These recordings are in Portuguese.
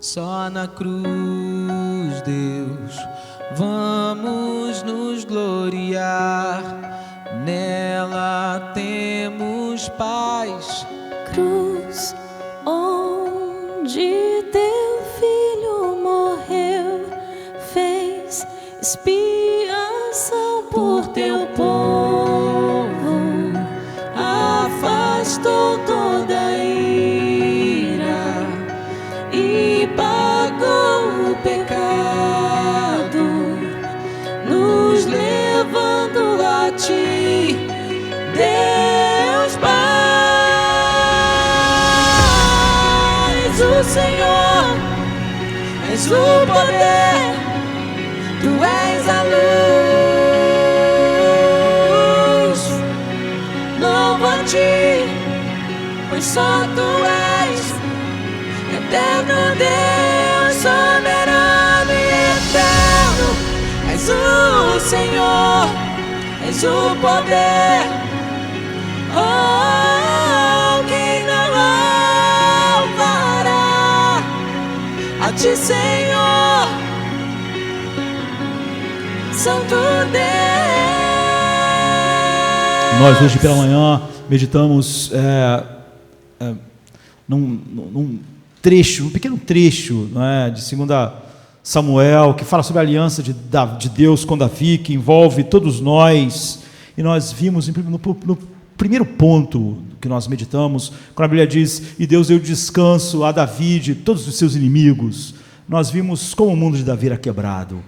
Só na cruz, Deus, vamos nos gloriar. Nela temos paz. Cruz, onde teu filho morreu, fez expiação por teu povo, afastou toda a ira e pagou o pecado, nos levando a ti, Deus Pai. És o Senhor, és o poder, tu és a luz. Louvo a ti, pois só tu és eterno Deus, soberano e eterno. És o Senhor, és o poder. Oh, quem não louvará a ti, Senhor, Santo Deus. Nós hoje pela manhã meditamos num trecho, um pequeno trecho, né, de 2 Samuel, que fala sobre a aliança de Deus com Davi, que envolve todos nós. E nós vimos no primeiro ponto que nós meditamos, quando a Bíblia diz: e Deus deu descanso a Davi de todos os seus inimigos. Nós vimos como o mundo de Davi era quebrado.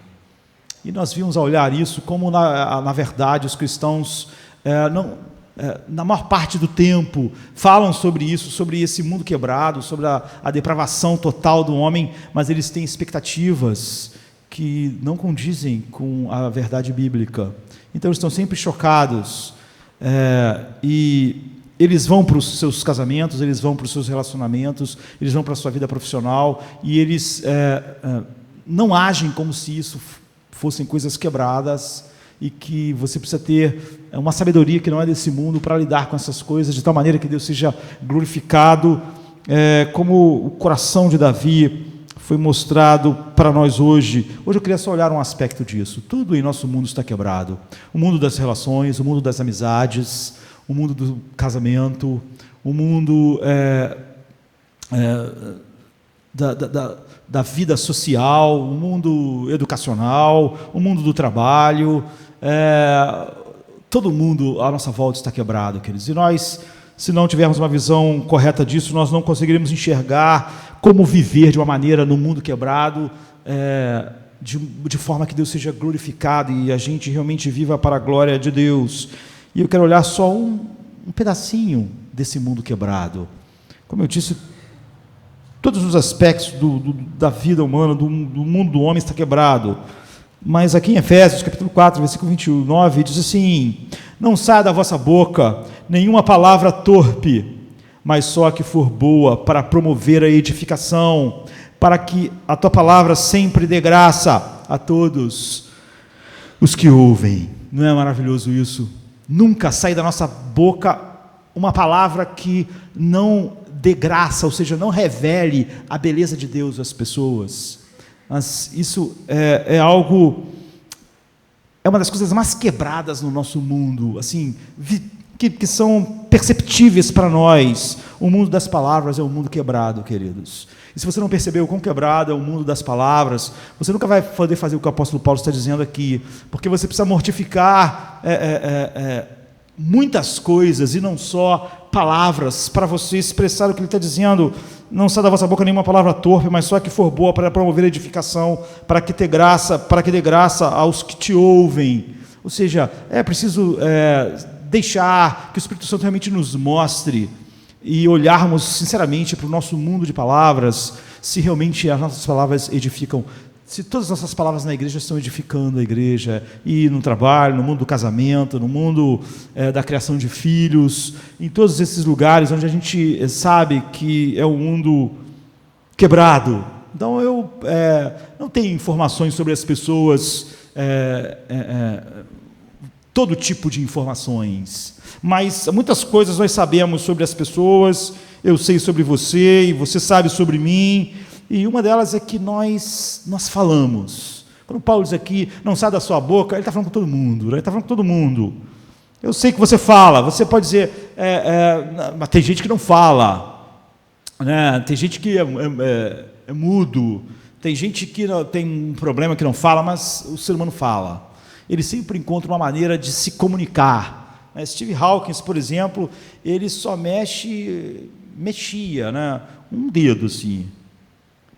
E nós vimos a olhar isso como, na verdade, os cristãos, na maior parte do tempo, falam sobre isso, sobre esse mundo quebrado, sobre a depravação total do homem, mas eles têm expectativas que não condizem com a verdade bíblica. Então eles estão sempre chocados, e eles vão para os seus casamentos, eles vão para os seus relacionamentos, eles vão para a sua vida profissional, e eles não agem como se isso fossem coisas quebradas, e que você precisa ter uma sabedoria que não é desse mundo para lidar com essas coisas, de tal maneira que Deus seja glorificado, como o coração de Davi foi mostrado para nós hoje. Hoje eu queria só olhar um aspecto disso. Tudo em nosso mundo está quebrado. O mundo das relações, o mundo das amizades, o mundo do casamento, o mundo da vida social, o mundo educacional, o mundo do trabalho. Todo mundo à nossa volta está quebrado, queridos. E nós, se não tivermos uma visão correta disso, nós não conseguiremos enxergar como viver de uma maneira no mundo quebrado, de forma que Deus seja glorificado e a gente realmente viva para a glória de Deus. E eu quero olhar só um pedacinho desse mundo quebrado. Como eu disse, todos os aspectos da vida humana, do mundo do homem está quebrado. Mas aqui em Efésios, capítulo 4, versículo 29, diz assim: não saia da vossa boca nenhuma palavra torpe, mas só a que for boa para promover a edificação, para que a tua palavra sempre dê graça a todos os que ouvem. Não é maravilhoso isso? Nunca sai da nossa boca uma palavra que não dê graça, ou seja, não revele a beleza de Deus às pessoas. Mas isso é algo, é uma das coisas mais quebradas no nosso mundo, assim, que são perceptíveis para nós. O mundo das palavras é um mundo quebrado, queridos. E se você não percebeu o quão quebrado é o mundo das palavras, você nunca vai poder fazer o que o apóstolo Paulo está dizendo aqui, porque você precisa mortificar muitas coisas e não só palavras, para você expressar o que ele está dizendo. Não sai da vossa boca nenhuma palavra torpe, mas só a que for boa para promover a edificação, para que dê graça aos que te ouvem. Ou seja, é preciso deixar que o Espírito Santo realmente nos mostre e olharmos sinceramente para o nosso mundo de palavras, se realmente as nossas palavras edificam, se todas as nossas palavras na igreja estão edificando a igreja, e no trabalho, no mundo do casamento, no mundo da criação de filhos, em todos esses lugares onde a gente sabe que é um mundo quebrado. Então eu não tenho informações sobre as pessoas, todo tipo de informações, mas muitas coisas nós sabemos sobre as pessoas. Eu sei sobre você e você sabe sobre mim, E uma delas é que nós falamos. Quando Paulo diz aqui, não sai da sua boca, ele está falando com todo mundo, né? Ele está falando com todo mundo. Eu sei que você fala, você pode dizer, mas tem gente que não fala, né? Tem gente que é mudo, tem gente que tem um problema que não fala, mas o ser humano fala. Ele sempre encontra uma maneira de se comunicar. Steve Hawkins, por exemplo, ele só mexia, né? Um dedo assim,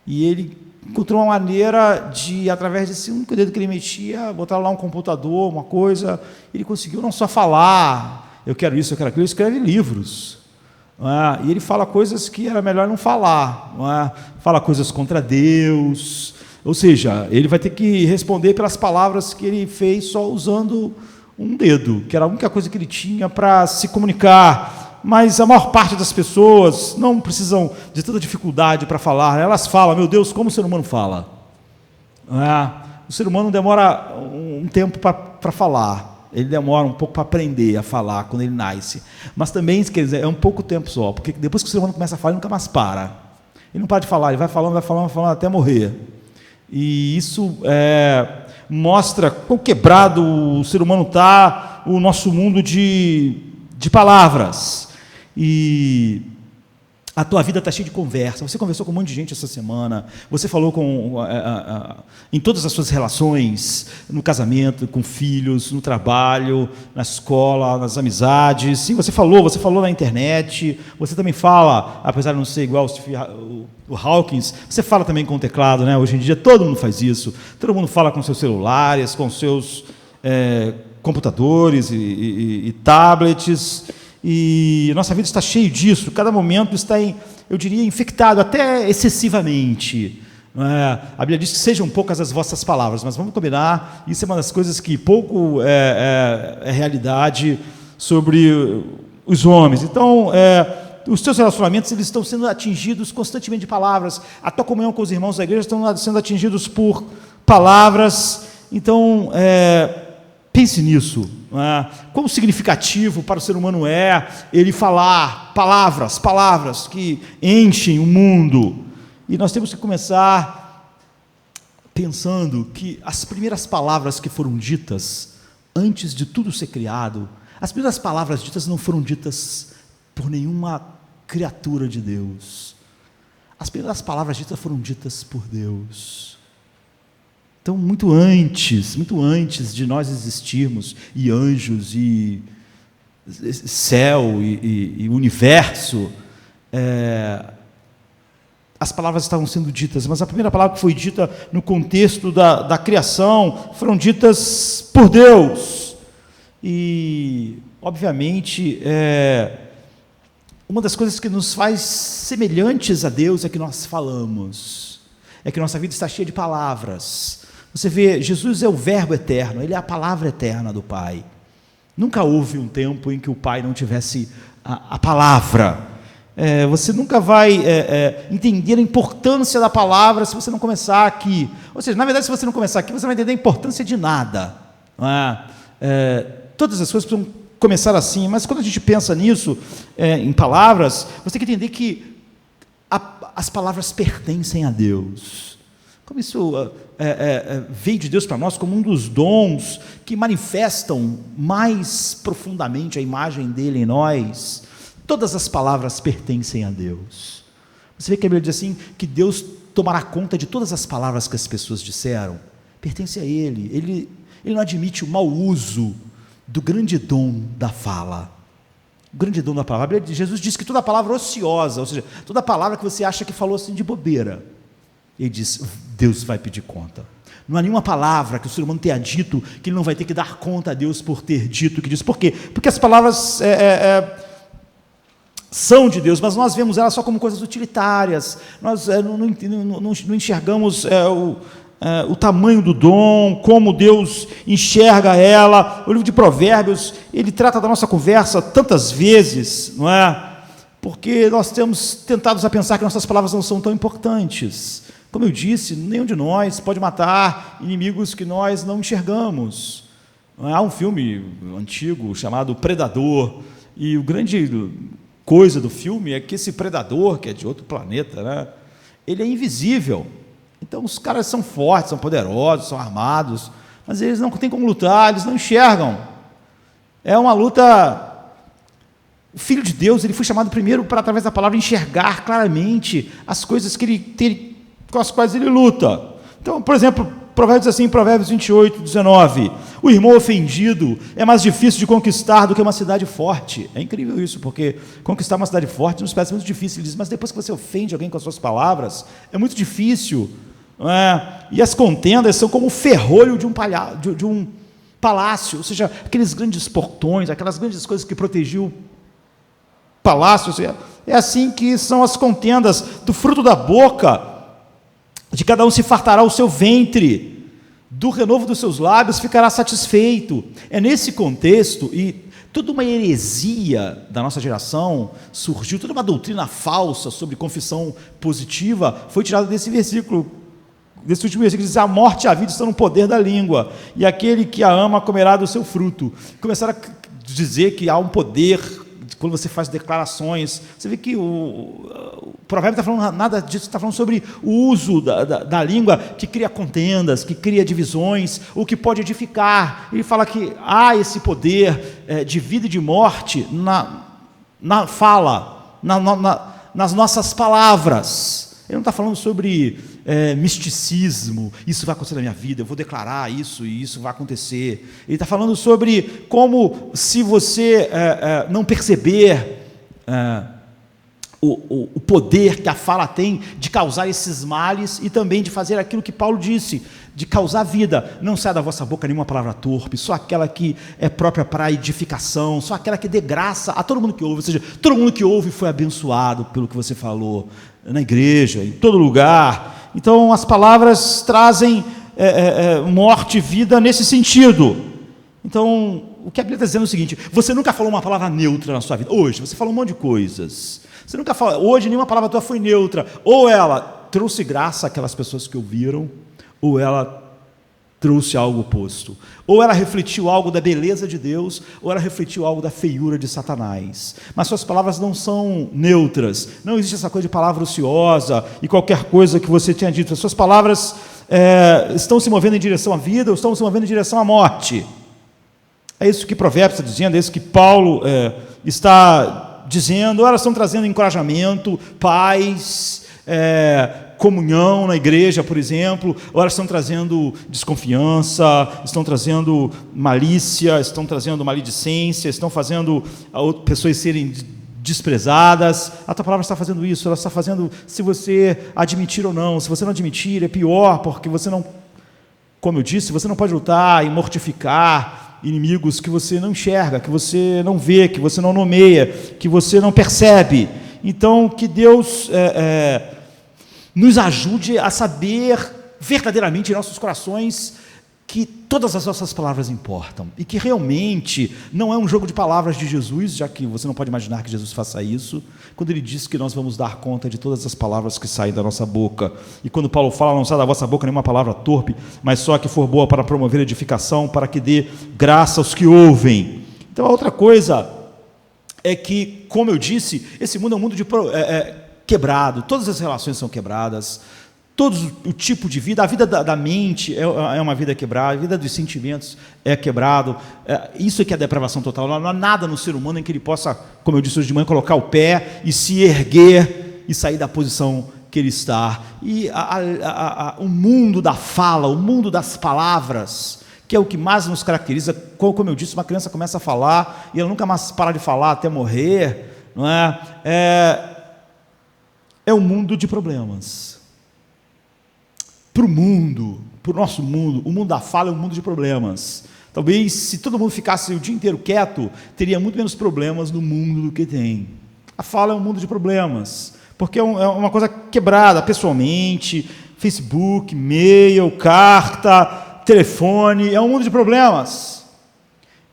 e ele encontrou uma maneira de, através desse único dedo que ele mexia, botar lá um computador, uma coisa, ele conseguiu não só falar, eu quero isso, eu quero aquilo, ele escreve livros, não é? E ele fala coisas que era melhor não falar, não é? Fala coisas contra Deus, ou seja, ele vai ter que responder pelas palavras que ele fez só usando um dedo, que era a única coisa que ele tinha para se comunicar. Mas a maior parte das pessoas não precisam de tanta dificuldade para falar. Elas falam, meu Deus, como o ser humano fala. O ser humano demora um tempo para falar. Ele demora um pouco para aprender a falar quando ele nasce. Mas também, quer dizer, é um pouco tempo só. Porque depois que o ser humano começa a falar, ele nunca mais para. Ele não para de falar, ele vai falando até morrer. E isso mostra quão quebrado o ser humano está, o nosso mundo de palavras. E a tua vida está cheia de conversa. Você conversou com um monte de gente essa semana. Você falou em todas as suas relações, no casamento, com filhos, no trabalho, na escola, nas amizades. Sim, você falou na internet. Você também fala, apesar de não ser igual o Hawkins, você fala também com o teclado, né? Hoje em dia todo mundo faz isso. Todo mundo fala com seus celulares, com seus computadores e tablets. E nossa vida está cheia disso, cada momento está, eu diria, infectado, até excessivamente. A Bíblia diz que sejam poucas as vossas palavras, mas vamos combinar, isso é uma das coisas que pouco é realidade sobre os homens. Então, os teus relacionamentos eles estão sendo atingidos constantemente de palavras, a tua comunhão com os irmãos da igreja estão sendo atingidos por palavras. Então, pense nisso. Quão significativo para o ser humano ele falar palavras que enchem o mundo. E nós temos que começar pensando que as primeiras palavras que foram ditas antes de tudo ser criado, as primeiras palavras ditas não foram ditas por nenhuma criatura de Deus. As primeiras palavras ditas foram ditas por Deus. Então, muito antes de nós existirmos, e anjos, e céu, e universo, as palavras estavam sendo ditas, mas a primeira palavra que foi dita no contexto da criação, foram ditas por Deus. E, obviamente, uma das coisas que nos faz semelhantes a Deus é que nós falamos, é que nossa vida está cheia de palavras. Você vê, Jesus é o verbo eterno, ele é a palavra eterna do Pai. Nunca houve um tempo em que o Pai não tivesse a palavra. Você nunca vai entender a importância da palavra se você não começar aqui. Ou seja, na verdade, se você não começar aqui, você não vai entender a importância de nada. Não é? Todas as coisas precisam começar assim, mas quando a gente pensa nisso, em palavras, você tem que entender que as palavras pertencem a Deus. Como isso veio de Deus para nós como um dos dons que manifestam mais profundamente a imagem dele em nós. Todas as palavras pertencem a Deus. Você vê que a Bíblia diz assim, que Deus tomará conta de todas as palavras que as pessoas disseram. Pertence a Ele. Ele não admite o mau uso do grande dom da fala. O grande dom da palavra. Jesus diz que toda palavra ociosa, ou seja, toda palavra que você acha que falou assim de bobeira, ele diz, Deus vai pedir conta. Não há nenhuma palavra que o ser humano tenha dito que ele não vai ter que dar conta a Deus por ter dito o que disse. Por quê? Porque as palavras são de Deus, mas nós vemos elas só como coisas utilitárias. Nós não enxergamos o tamanho do dom, como Deus enxerga ela. O livro de Provérbios, ele trata da nossa conversa tantas vezes, não é? Porque nós temos tentados a pensar que nossas palavras não são tão importantes. Como eu disse, nenhum de nós pode matar inimigos que nós não enxergamos. Há um filme antigo chamado Predador, e o grande coisa do filme é que esse predador, que é de outro planeta, né, ele é invisível. Então os caras são fortes, são poderosos, são armados, mas eles não têm como lutar, eles não enxergam. É uma luta. O Filho de Deus, ele foi chamado primeiro para, através da palavra, enxergar claramente as coisas com as quais ele luta. Então, por exemplo, Provérbios assim, Provérbios 28, 19, o irmão ofendido é mais difícil de conquistar do que uma cidade forte. É incrível isso, porque conquistar uma cidade forte nos parece muito difícil. Ele diz, mas depois que você ofende alguém com as suas palavras, é muito difícil. Não é? E as contendas são como o ferrolho de um palácio, ou seja, aqueles grandes portões, aquelas grandes coisas que protegiam o palácio. É assim que são as contendas. Do fruto da boca de cada um se fartará o seu ventre, do renovo dos seus lábios ficará satisfeito. É nesse contexto, e toda uma heresia da nossa geração surgiu, toda uma doutrina falsa sobre confissão positiva foi tirada desse versículo, desse último versículo, que diz: a morte e a vida estão no poder da língua, e aquele que a ama comerá do seu fruto. Começaram a dizer que há um poder quando você faz declarações. Você vê que o provérbio está falando nada disso, está falando sobre o uso da língua, que cria contendas, que cria divisões, o que pode edificar. Ele fala que há esse poder de vida e de morte na fala, nas nossas palavras. Ele não está falando sobre misticismo, isso vai acontecer na minha vida, eu vou declarar isso e isso vai acontecer. Ele está falando sobre como, se você não perceber o poder que a fala tem de causar esses males e também de fazer aquilo que Paulo disse, de causar vida. Não sai da vossa boca nenhuma palavra torpe, só aquela que é própria para edificação, só aquela que dê graça a todo mundo que ouve, ou seja, todo mundo que ouve foi abençoado pelo que você falou, na igreja, em todo lugar. Então as palavras trazem morte e vida nesse sentido. Então o que a Bíblia está dizendo é o seguinte: você nunca falou uma palavra neutra na sua vida. Hoje você falou um monte de coisas, você nunca falou, hoje nenhuma palavra tua foi neutra. Ou ela trouxe graça àquelas pessoas que ouviram, ou ela trouxe algo oposto. Ou ela refletiu algo da beleza de Deus, ou ela refletiu algo da feiura de Satanás. Mas suas palavras não são neutras. Não existe essa coisa de palavra ociosa e qualquer coisa que você tenha dito. As suas palavras estão se movendo em direção à vida ou estão se movendo em direção à morte. É isso que Provérbios está dizendo, é isso que Paulo está dizendo. Ou elas estão trazendo encorajamento, paz, comunhão na igreja, por exemplo, ou elas estão trazendo desconfiança, estão trazendo malícia, estão trazendo maledicência, estão fazendo pessoas serem desprezadas. A tua palavra está fazendo isso, ela está fazendo, se você admitir ou não. Se você não admitir, é pior, porque você não, como eu disse, você não pode lutar e mortificar inimigos que você não enxerga, que você não vê, que você não nomeia, que você não percebe. Então, que Deus nos ajude a saber verdadeiramente em nossos corações que todas as nossas palavras importam e que realmente não é um jogo de palavras de Jesus, já que você não pode imaginar que Jesus faça isso, quando ele diz que nós vamos dar conta de todas as palavras que saem da nossa boca. E quando Paulo fala: não sai da vossa boca nenhuma palavra torpe, mas só a que for boa para promover edificação, para que dê graça aos que ouvem. Então a outra coisa é que, como eu disse, esse mundo é um mundo quebrado, todas as relações são quebradas, todo o tipo de vida, a vida da mente é uma vida quebrada, a vida dos sentimentos é quebrado. Isso é que é a depravação total. Não há nada no ser humano em que ele possa, como eu disse hoje de manhã, colocar o pé e se erguer e sair da posição que ele está. E o mundo da fala, o mundo das palavras, que é o que mais nos caracteriza. Como eu disse, uma criança começa a falar e ela nunca mais para de falar até morrer, não é? É um mundo de problemas. Para o mundo, para o nosso mundo, o mundo da fala é um mundo de problemas. Talvez, se todo mundo ficasse o dia inteiro quieto, teria muito menos problemas no mundo do que tem. A fala é um mundo de problemas, porque é uma coisa quebrada pessoalmente, Facebook, e-mail, carta, telefone, é um mundo de problemas.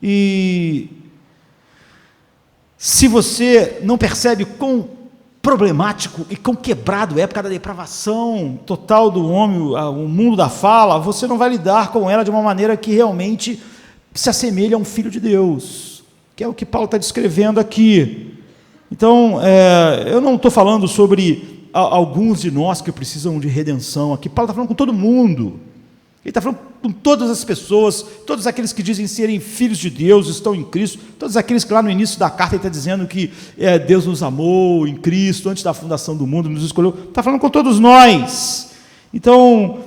E se você não percebe quão problemático e quão quebrado é por causa da depravação total do homem, o mundo da fala, você não vai lidar com ela de uma maneira que realmente se assemelhe a um filho de Deus, que é o que Paulo está descrevendo aqui. Então, eu não estou falando sobre alguns de nós que precisam de redenção aqui. Paulo está falando com todo mundo. Ele está falando com todas as pessoas, todos aqueles que dizem serem filhos de Deus, estão em Cristo, todos aqueles que lá no início da carta ele está dizendo que Deus nos amou em Cristo, antes da fundação do mundo, nos escolheu. Está falando com todos nós. Então,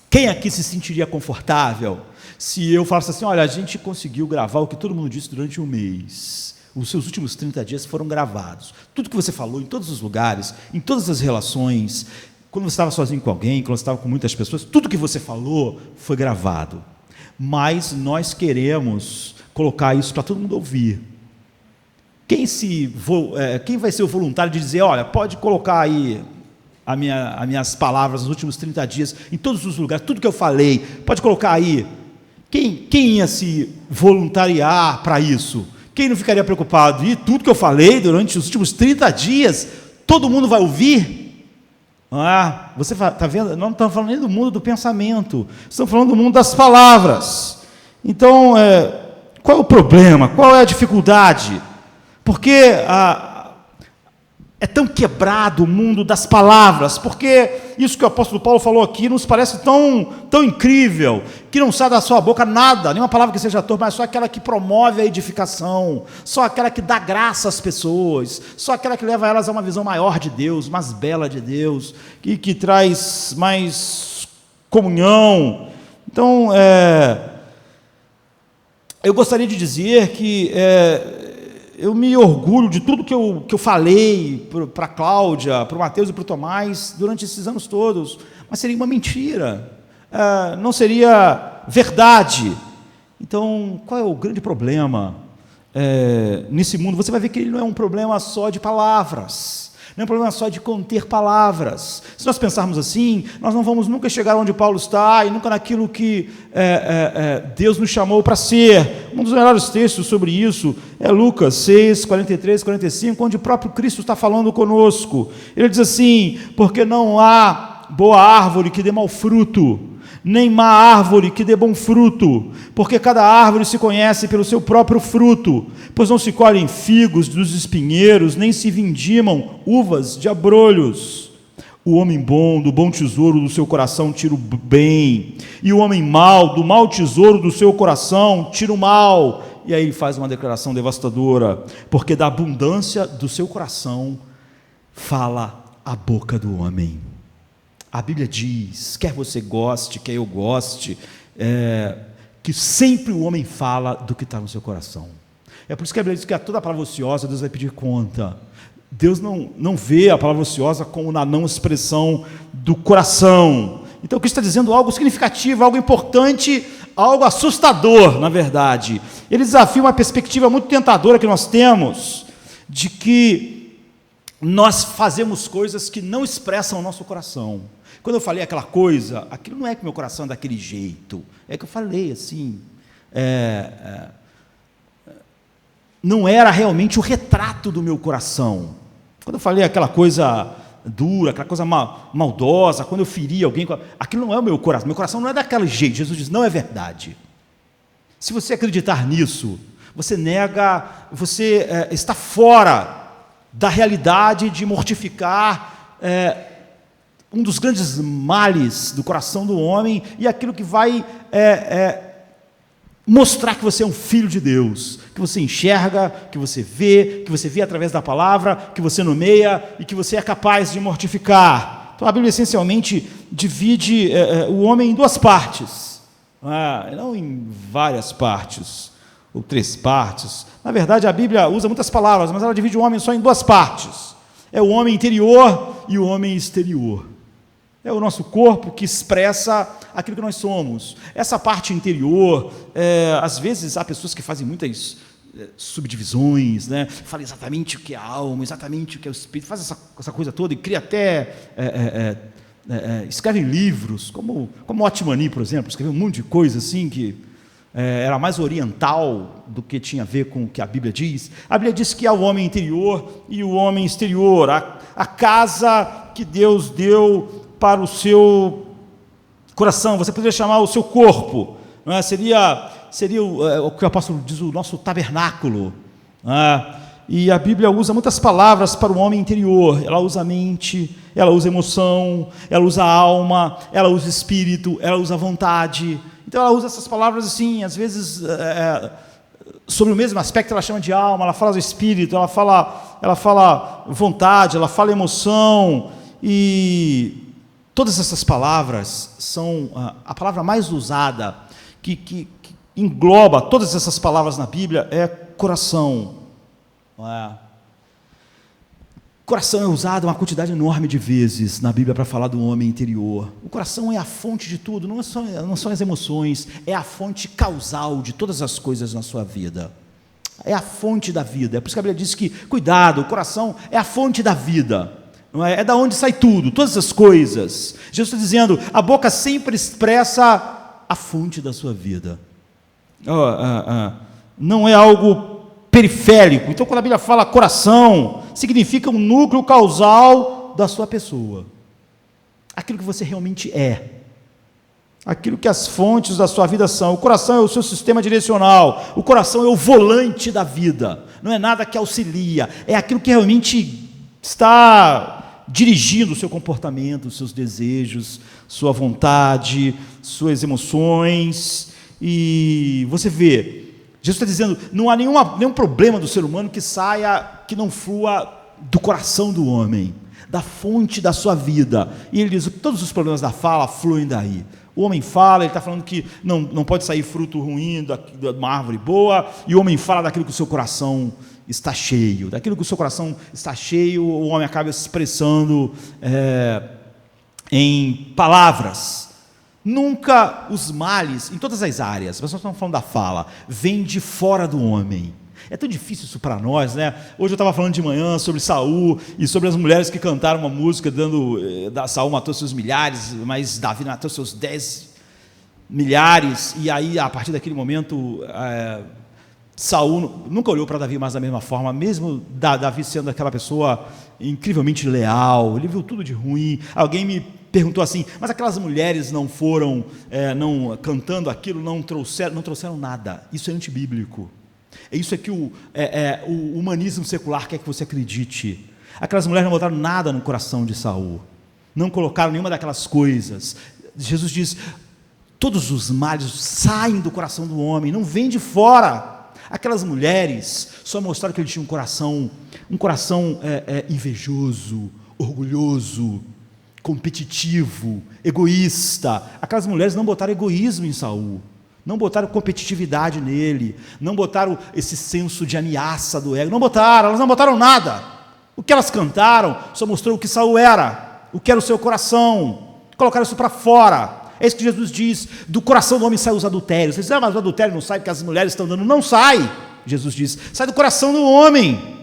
quem aqui se sentiria confortável se eu falasse assim, olha, a gente conseguiu gravar o que todo mundo disse durante um mês. Os seus últimos 30 dias foram gravados. Tudo que você falou em todos os lugares, em todas as relações, quando você estava sozinho com alguém, quando você estava com muitas pessoas, tudo que você falou foi gravado. Mas nós queremos colocar isso para todo mundo ouvir. Quem vai ser o voluntário de dizer, olha, pode colocar aí as minhas palavras nos últimos 30 dias, em todos os lugares, tudo que eu falei, pode colocar aí. Quem ia se voluntariar para isso? Quem não ficaria preocupado? E tudo que eu falei durante os últimos 30 dias, todo mundo vai ouvir? Você está vendo? Nós não estamos falando nem do mundo do pensamento, estamos falando do mundo das palavras. Então, qual é o problema? Qual é a dificuldade? Porque é tão quebrado o mundo das palavras, porque isso que o apóstolo Paulo falou aqui nos parece tão incrível, que não sai da sua boca nada, nenhuma palavra que seja torpe, mas só aquela que promove a edificação, só aquela que dá graça às pessoas, só aquela que leva elas a uma visão maior de Deus, mais bela de Deus, que traz mais comunhão. Então, eu gostaria de dizer que eu me orgulho de tudo que eu falei para a Cláudia, para o Mateus e para o Tomás durante esses anos todos, mas seria uma mentira, não seria verdade. Então, qual é o grande problema nesse mundo? Você vai ver que ele não é um problema só de palavras, não é um problema só de conter palavras. Se nós pensarmos assim, nós não vamos nunca chegar onde Paulo está e nunca naquilo que Deus nos chamou para ser. Um dos melhores textos sobre isso é Lucas 6, 43, 45, onde o próprio Cristo está falando conosco. Ele diz assim, porque não há boa árvore que dê mau fruto, nem má árvore que dê bom fruto, porque cada árvore se conhece pelo seu próprio fruto, pois não se colhem figos dos espinheiros, nem se vindimam uvas de abrolhos. O homem bom, do bom tesouro do seu coração tira o bem, e o homem mau, do mau tesouro do seu coração tira o mal. E aí ele faz uma declaração devastadora, porque da abundância do seu coração fala a boca do homem. A Bíblia diz, quer você goste, quer eu goste, que sempre o homem fala do que está no seu coração. É por isso que a Bíblia diz que a toda palavra ociosa Deus vai pedir conta. Deus não vê a palavra ociosa como na não expressão do coração. Então, o que está dizendo algo significativo, algo importante, algo assustador, na verdade. Ele desafia uma perspectiva muito tentadora que nós temos, de que nós fazemos coisas que não expressam o nosso coração. Quando eu falei aquela coisa, aquilo não é que meu coração é daquele jeito, é que eu falei assim, não era realmente o retrato do meu coração. Quando eu falei aquela coisa dura, aquela coisa maldosa, quando eu feri alguém, aquilo não é o meu coração não é daquele jeito. Jesus diz, não é verdade. Se você acreditar nisso, você nega, você está fora da realidade de mortificar um dos grandes males do coração do homem, e aquilo que vai mostrar que você é um filho de Deus, que você enxerga, que você vê através da palavra, que você nomeia e que você é capaz de mortificar. Então a Bíblia essencialmente divide o homem em duas partes, não em várias partes, ou 3 partes. Na verdade a Bíblia usa muitas palavras, mas ela divide o homem só em 2 partes. É o homem interior e o homem exterior. É o nosso corpo que expressa aquilo que nós somos. Essa parte interior, às vezes há pessoas que fazem muitas subdivisões, né? Fala exatamente o que é a alma, exatamente o que é o espírito, faz essa coisa toda e cria até... escrevem livros, como Otmani, por exemplo, escreveu um monte de coisa assim que era mais oriental do que tinha a ver com o que a Bíblia diz. A Bíblia diz que há o homem interior e o homem exterior, a casa que Deus deu para o seu coração, você poderia chamar o seu corpo, não é? Seria o que o apóstolo diz, o nosso tabernáculo, não é? E a Bíblia usa muitas palavras para o homem interior. Ela usa mente, ela usa emoção, ela usa alma, ela usa espírito, ela usa vontade. Então ela usa essas palavras assim, às vezes sobre o mesmo aspecto. Ela chama de alma, ela fala do espírito, ela fala vontade, ela fala emoção. E todas essas palavras são a palavra mais usada, que engloba todas essas palavras na Bíblia, é coração. Não é? Coração é usado uma quantidade enorme de vezes na Bíblia para falar do homem interior. O coração é a fonte de tudo, não são as emoções, é a fonte causal de todas as coisas na sua vida. É a fonte da vida. É por isso que a Bíblia diz que, cuidado, o coração é a fonte da vida. Não é? É da onde sai tudo, todas as coisas. Jesus está dizendo, a boca sempre expressa a fonte da sua vida. Não é algo periférico. Então, quando a Bíblia fala coração, significa um núcleo causal da sua pessoa. Aquilo que você realmente é. Aquilo que as fontes da sua vida são. O coração é o seu sistema direcional. O coração é o volante da vida. Não é nada que auxilia. É aquilo que realmente está dirigindo o seu comportamento, os seus desejos, sua vontade, suas emoções. E você vê, Jesus está dizendo, não há nenhum problema do ser humano que não flua do coração do homem, da fonte da sua vida. E ele diz, todos os problemas da fala fluem daí. O homem fala, ele está falando que não pode sair fruto ruim de uma árvore boa, e o homem fala daquilo que o seu coração está cheio. Daquilo que o seu coração está cheio, o homem acaba se expressando em palavras. Nunca os males, em todas as áreas, mas nós estamos falando da fala, vem de fora do homem. É tão difícil isso para nós, né? Hoje eu estava falando de manhã sobre Saul e sobre as mulheres que cantaram uma música Saul matou seus milhares, mas Davi matou seus 10 milhares, e aí a partir daquele momento Saul nunca olhou para Davi mais da mesma forma, mesmo Davi sendo aquela pessoa incrivelmente leal, ele viu tudo de ruim. Alguém me perguntou assim, mas aquelas mulheres não foram, cantando aquilo, não trouxeram nada. Isso é antibíblico. Isso é que o humanismo secular quer que você acredite. Aquelas mulheres não botaram nada no coração de Saul, não colocaram nenhuma daquelas coisas. Jesus diz, todos os males saem do coração do homem, não vêm de fora. Aquelas mulheres só mostraram que ele tinha um coração invejoso, orgulhoso, competitivo, egoísta. Aquelas mulheres não botaram egoísmo em Saul, não botaram competitividade nele, não botaram esse senso de ameaça do ego, elas não botaram nada. O que elas cantaram só mostrou o que Saul era, o que era o seu coração, colocaram isso para fora. É isso que Jesus diz, do coração do homem saem os adultérios. Você diz, mas o adultério não sai porque as mulheres estão dando. Não sai, Jesus diz, sai do coração do homem.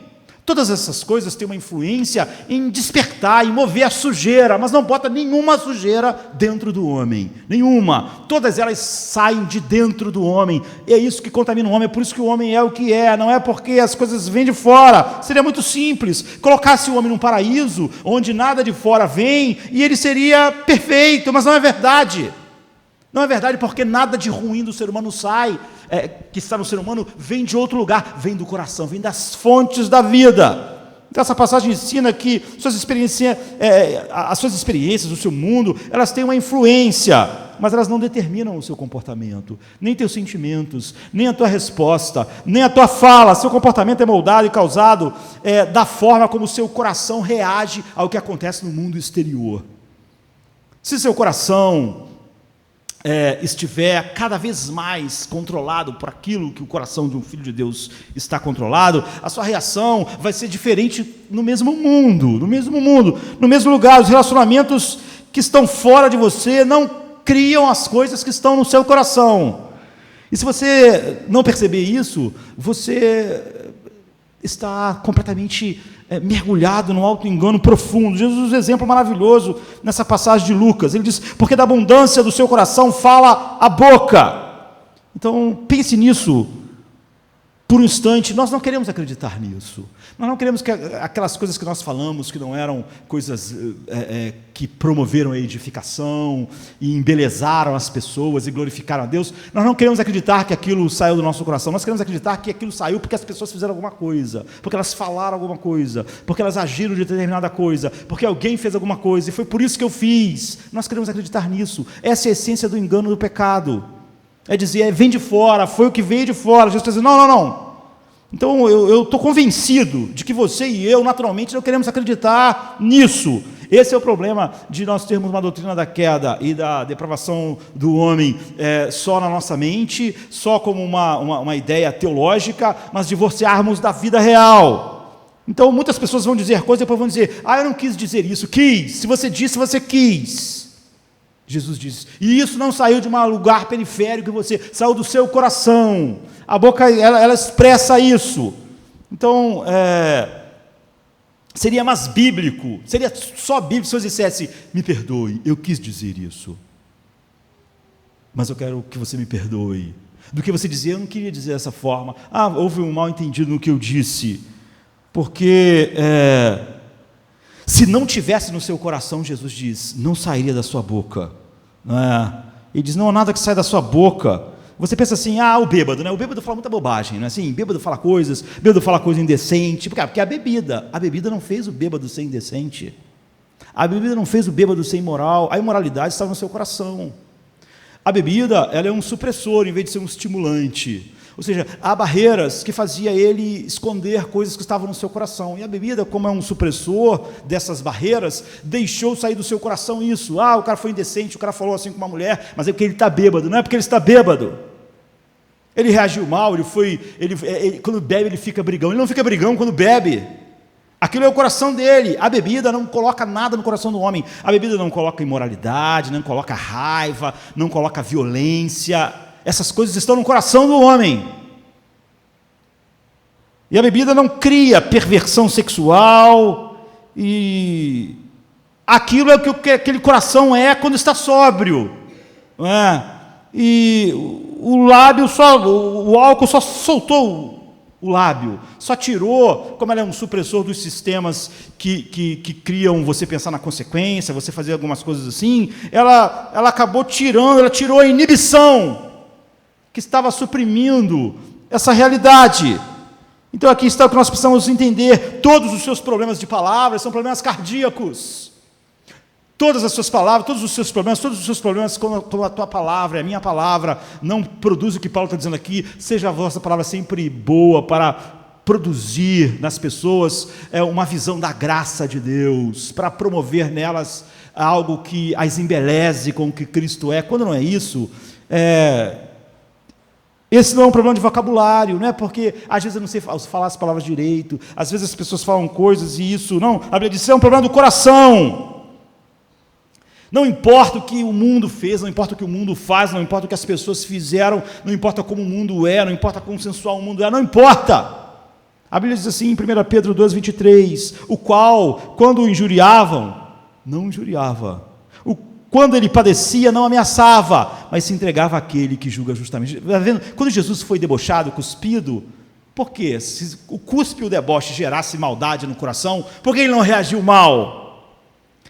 Todas essas coisas têm uma influência em despertar, em mover a sujeira, mas não bota nenhuma sujeira dentro do homem, nenhuma. Todas elas saem de dentro do homem, é isso que contamina o homem, é por isso que o homem é o que é, não é porque as coisas vêm de fora. Seria muito simples, colocasse o homem num paraíso, onde nada de fora vem, e ele seria perfeito, mas não é verdade. Não é verdade, porque nada de ruim do ser humano sai, que está no ser humano, vem de outro lugar, vem do coração, vem das fontes da vida. Então essa passagem ensina que as suas experiências, o seu mundo, elas têm uma influência, mas elas não determinam o seu comportamento, nem teus sentimentos, nem a tua resposta, nem a tua fala. Seu comportamento é moldado e causado da forma como o seu coração reage ao que acontece no mundo exterior. Se seu coração estiver cada vez mais controlado por aquilo que o coração de um filho de Deus está controlado, a sua reação vai ser diferente no mesmo mundo, no mesmo lugar. Os relacionamentos que estão fora de você não criam as coisas que estão no seu coração. E se você não perceber isso, você está completamente mergulhado num auto-engano profundo. Jesus usa um exemplo maravilhoso nessa passagem de Lucas. Ele diz, porque da abundância do seu coração fala a boca. Então, pense nisso. por um instante, nós não queremos acreditar nisso. Nós não queremos que aquelas coisas que nós falamos, que não eram coisas que promoveram a edificação e embelezaram as pessoas e glorificaram a Deus, nós não queremos acreditar que aquilo saiu do nosso coração. Nós queremos acreditar que aquilo saiu porque as pessoas fizeram alguma coisa, porque elas falaram alguma coisa, porque elas agiram de determinada coisa, porque alguém fez alguma coisa e foi por isso que eu fiz. Nós queremos acreditar nisso. Essa é a essência do engano do pecado. É dizer, vem de fora, foi o que veio de fora. Jesus está dizendo, não. Então, eu estou convencido de que você e eu, naturalmente, não queremos acreditar nisso. Esse é o problema de nós termos uma doutrina da queda e da depravação do homem só na nossa mente, só como uma ideia teológica, mas divorciarmos da vida real. Então, muitas pessoas vão dizer coisas e depois vão dizer, eu não quis dizer isso. Quis. Se você disse, você quis. Jesus diz, e isso não saiu de um lugar periférico que você, saiu do seu coração. A boca, ela expressa isso. Então, seria mais bíblico, seria só bíblico se eu dissesse, me perdoe, eu quis dizer isso, mas eu quero que você me perdoe, do que você dizer, eu não queria dizer dessa forma, houve um mal entendido no que eu disse, porque se não tivesse no seu coração, Jesus diz, não sairia da sua boca, não é? Ele diz, não há nada que sai da sua boca. Você pensa assim, o bêbado, né? O bêbado fala muita bobagem, não é assim? Bêbado fala coisas, bêbado fala coisa indecente, porque a bebida não fez o bêbado ser indecente, a bebida não fez o bêbado ser imoral, a imoralidade estava no seu coração. A bebida, ela é um supressor em vez de ser um estimulante. Ou seja, há barreiras que fazia ele esconder coisas que estavam no seu coração. E a bebida, como é um supressor dessas barreiras, deixou sair do seu coração isso. O cara foi indecente, o cara falou assim com uma mulher, mas é porque ele está bêbado. Não é porque ele está bêbado. Ele reagiu mal, quando bebe ele fica brigão. Ele não fica brigão quando bebe. Aquilo é o coração dele. A bebida não coloca nada no coração do homem. A bebida não coloca imoralidade, não coloca raiva, não coloca violência. Essas coisas estão no coração do homem. E a bebida não cria perversão sexual. E aquilo é o que aquele coração é quando está sóbrio. Não é? E o lábio o álcool só soltou o lábio, só tirou, como ela é um supressor dos sistemas que criam você pensar na consequência, você fazer algumas coisas assim, ela acabou tirou a inibição que estava suprimindo essa realidade. Então aqui está o que nós precisamos entender, todos os seus problemas de palavras são problemas cardíacos. Todas as suas palavras, todos os seus problemas, quando a tua palavra, a minha palavra, não produz o que Paulo está dizendo aqui, seja a vossa palavra sempre boa para produzir nas pessoas uma visão da graça de Deus, para promover nelas algo que as embeleze com o que Cristo é. Quando não é isso, esse não é um problema de vocabulário, não é porque às vezes eu não sei falar as palavras direito, às vezes as pessoas falam coisas e isso, não, a Bíblia diz que é um problema do coração. Não importa o que o mundo fez, não importa o que o mundo faz, não importa o que as pessoas fizeram, não importa como o mundo é, não importa como sensual o mundo é, não importa. A Bíblia diz assim em 1 Pedro 2,23, o qual, quando o injuriavam, não injuriava. Quando ele padecia, não ameaçava, mas se entregava àquele que julga justamente. Está vendo? Quando Jesus foi debochado, cuspido, por quê? Se o cuspe e o deboche gerasse maldade no coração, por que ele não reagiu mal?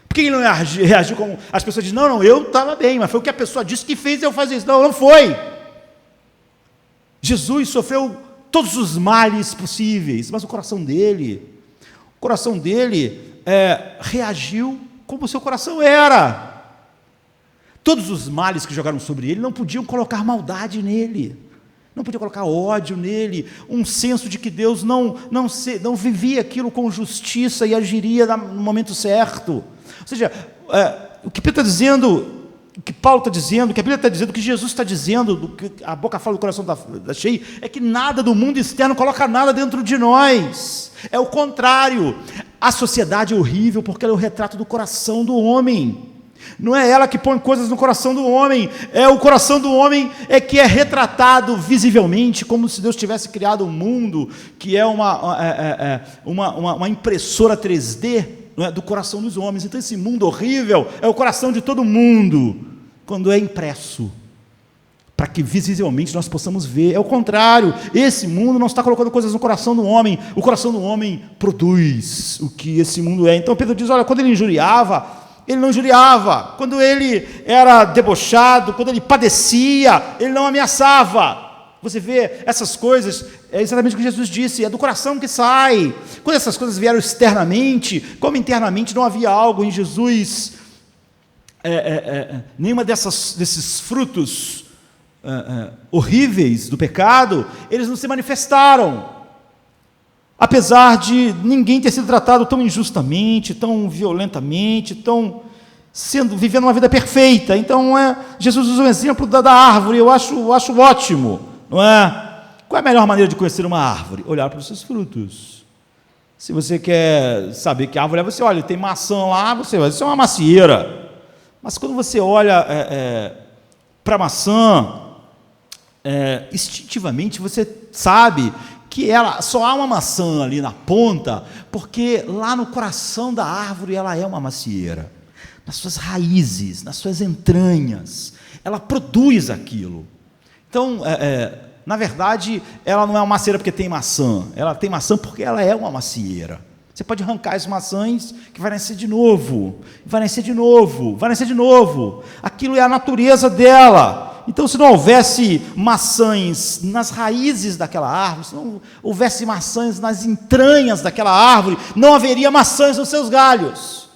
Por que ele não reagiu como as pessoas dizem, não, eu estava bem, mas foi o que a pessoa disse que fez eu fazer isso. Não foi. Jesus sofreu todos os males possíveis, mas o coração dele reagiu como o seu coração era. Todos os males que jogaram sobre ele não podiam colocar maldade nele, não podiam colocar ódio nele, um senso de que Deus não vivia aquilo com justiça e agiria no momento certo. Ou seja, o que Pedro está dizendo, o que Paulo está dizendo, o que a Bíblia está dizendo, o que Jesus está dizendo, do que a boca fala, do coração está cheio, é que nada do mundo externo coloca nada dentro de nós. É o contrário. A sociedade é horrível porque ela é o retrato do coração do homem. Não é ela que põe coisas no coração do homem, é o coração do homem que é retratado visivelmente, como se Deus tivesse criado um mundo que é uma impressora 3D, não é, do coração dos homens. Então esse mundo horrível é o coração de todo mundo, quando é impresso para que visivelmente nós possamos ver. É o contrário, esse mundo não está colocando coisas no coração do homem, o coração do homem produz o que esse mundo é. Então Pedro diz, olha, quando ele injuriava, ele não injuriava, quando ele era debochado, quando ele padecia, ele não ameaçava. Você vê essas coisas, é exatamente o que Jesus disse, é do coração que sai. Quando essas coisas vieram externamente, como internamente não havia algo em Jesus, nenhuma desses frutos horríveis do pecado, eles não se manifestaram. Apesar de ninguém ter sido tratado tão injustamente, tão violentamente, vivendo uma vida perfeita. Então, Jesus usa o exemplo da árvore, eu acho ótimo. Não é? Qual é a melhor maneira de conhecer uma árvore? Olhar para os seus frutos. Se você quer saber que árvore é, você olha, tem maçã lá, você vai, isso é uma macieira. Mas quando você olha para a maçã, instintivamente você sabe que só há uma maçã ali na ponta, porque lá no coração da árvore ela é uma macieira. Nas suas raízes, nas suas entranhas, ela produz aquilo. Então, na verdade, ela não é uma macieira porque tem maçã, ela tem maçã porque ela é uma macieira. Você pode arrancar as maçãs que vai nascer de novo, vai nascer de novo, vai nascer de novo. Aquilo é a natureza dela. Então, se não houvesse maçãs nas raízes daquela árvore, se não houvesse maçãs nas entranhas daquela árvore, não haveria maçãs nos seus galhos.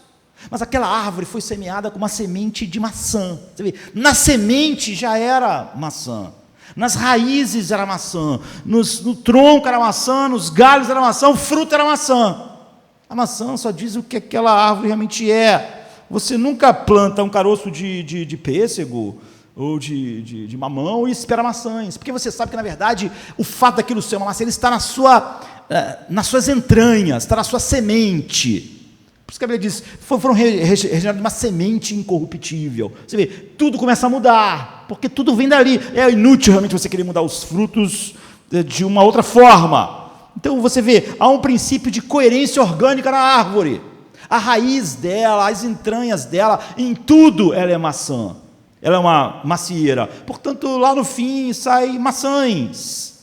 Mas aquela árvore foi semeada com uma semente de maçã. Você vê, na semente já era maçã. Nas raízes era maçã, no tronco era maçã, nos galhos era maçã, o fruto era maçã. A maçã só diz o que aquela árvore realmente é. Você nunca planta um caroço de pêssego ou de mamão e espera maçãs, porque você sabe que, na verdade, o fato daquilo ser uma maçã, ele está nas suas entranhas, está na sua semente. Por isso que a Bíblia diz, foram regenerados uma semente incorruptível. Você vê, tudo começa a mudar, porque tudo vem dali. É inútil realmente você querer mudar os frutos de uma outra forma. Então você vê, há um princípio de coerência orgânica na árvore. A raiz dela, as entranhas dela, em tudo ela é maçã. Ela é uma macieira. Portanto, lá no fim saem maçãs.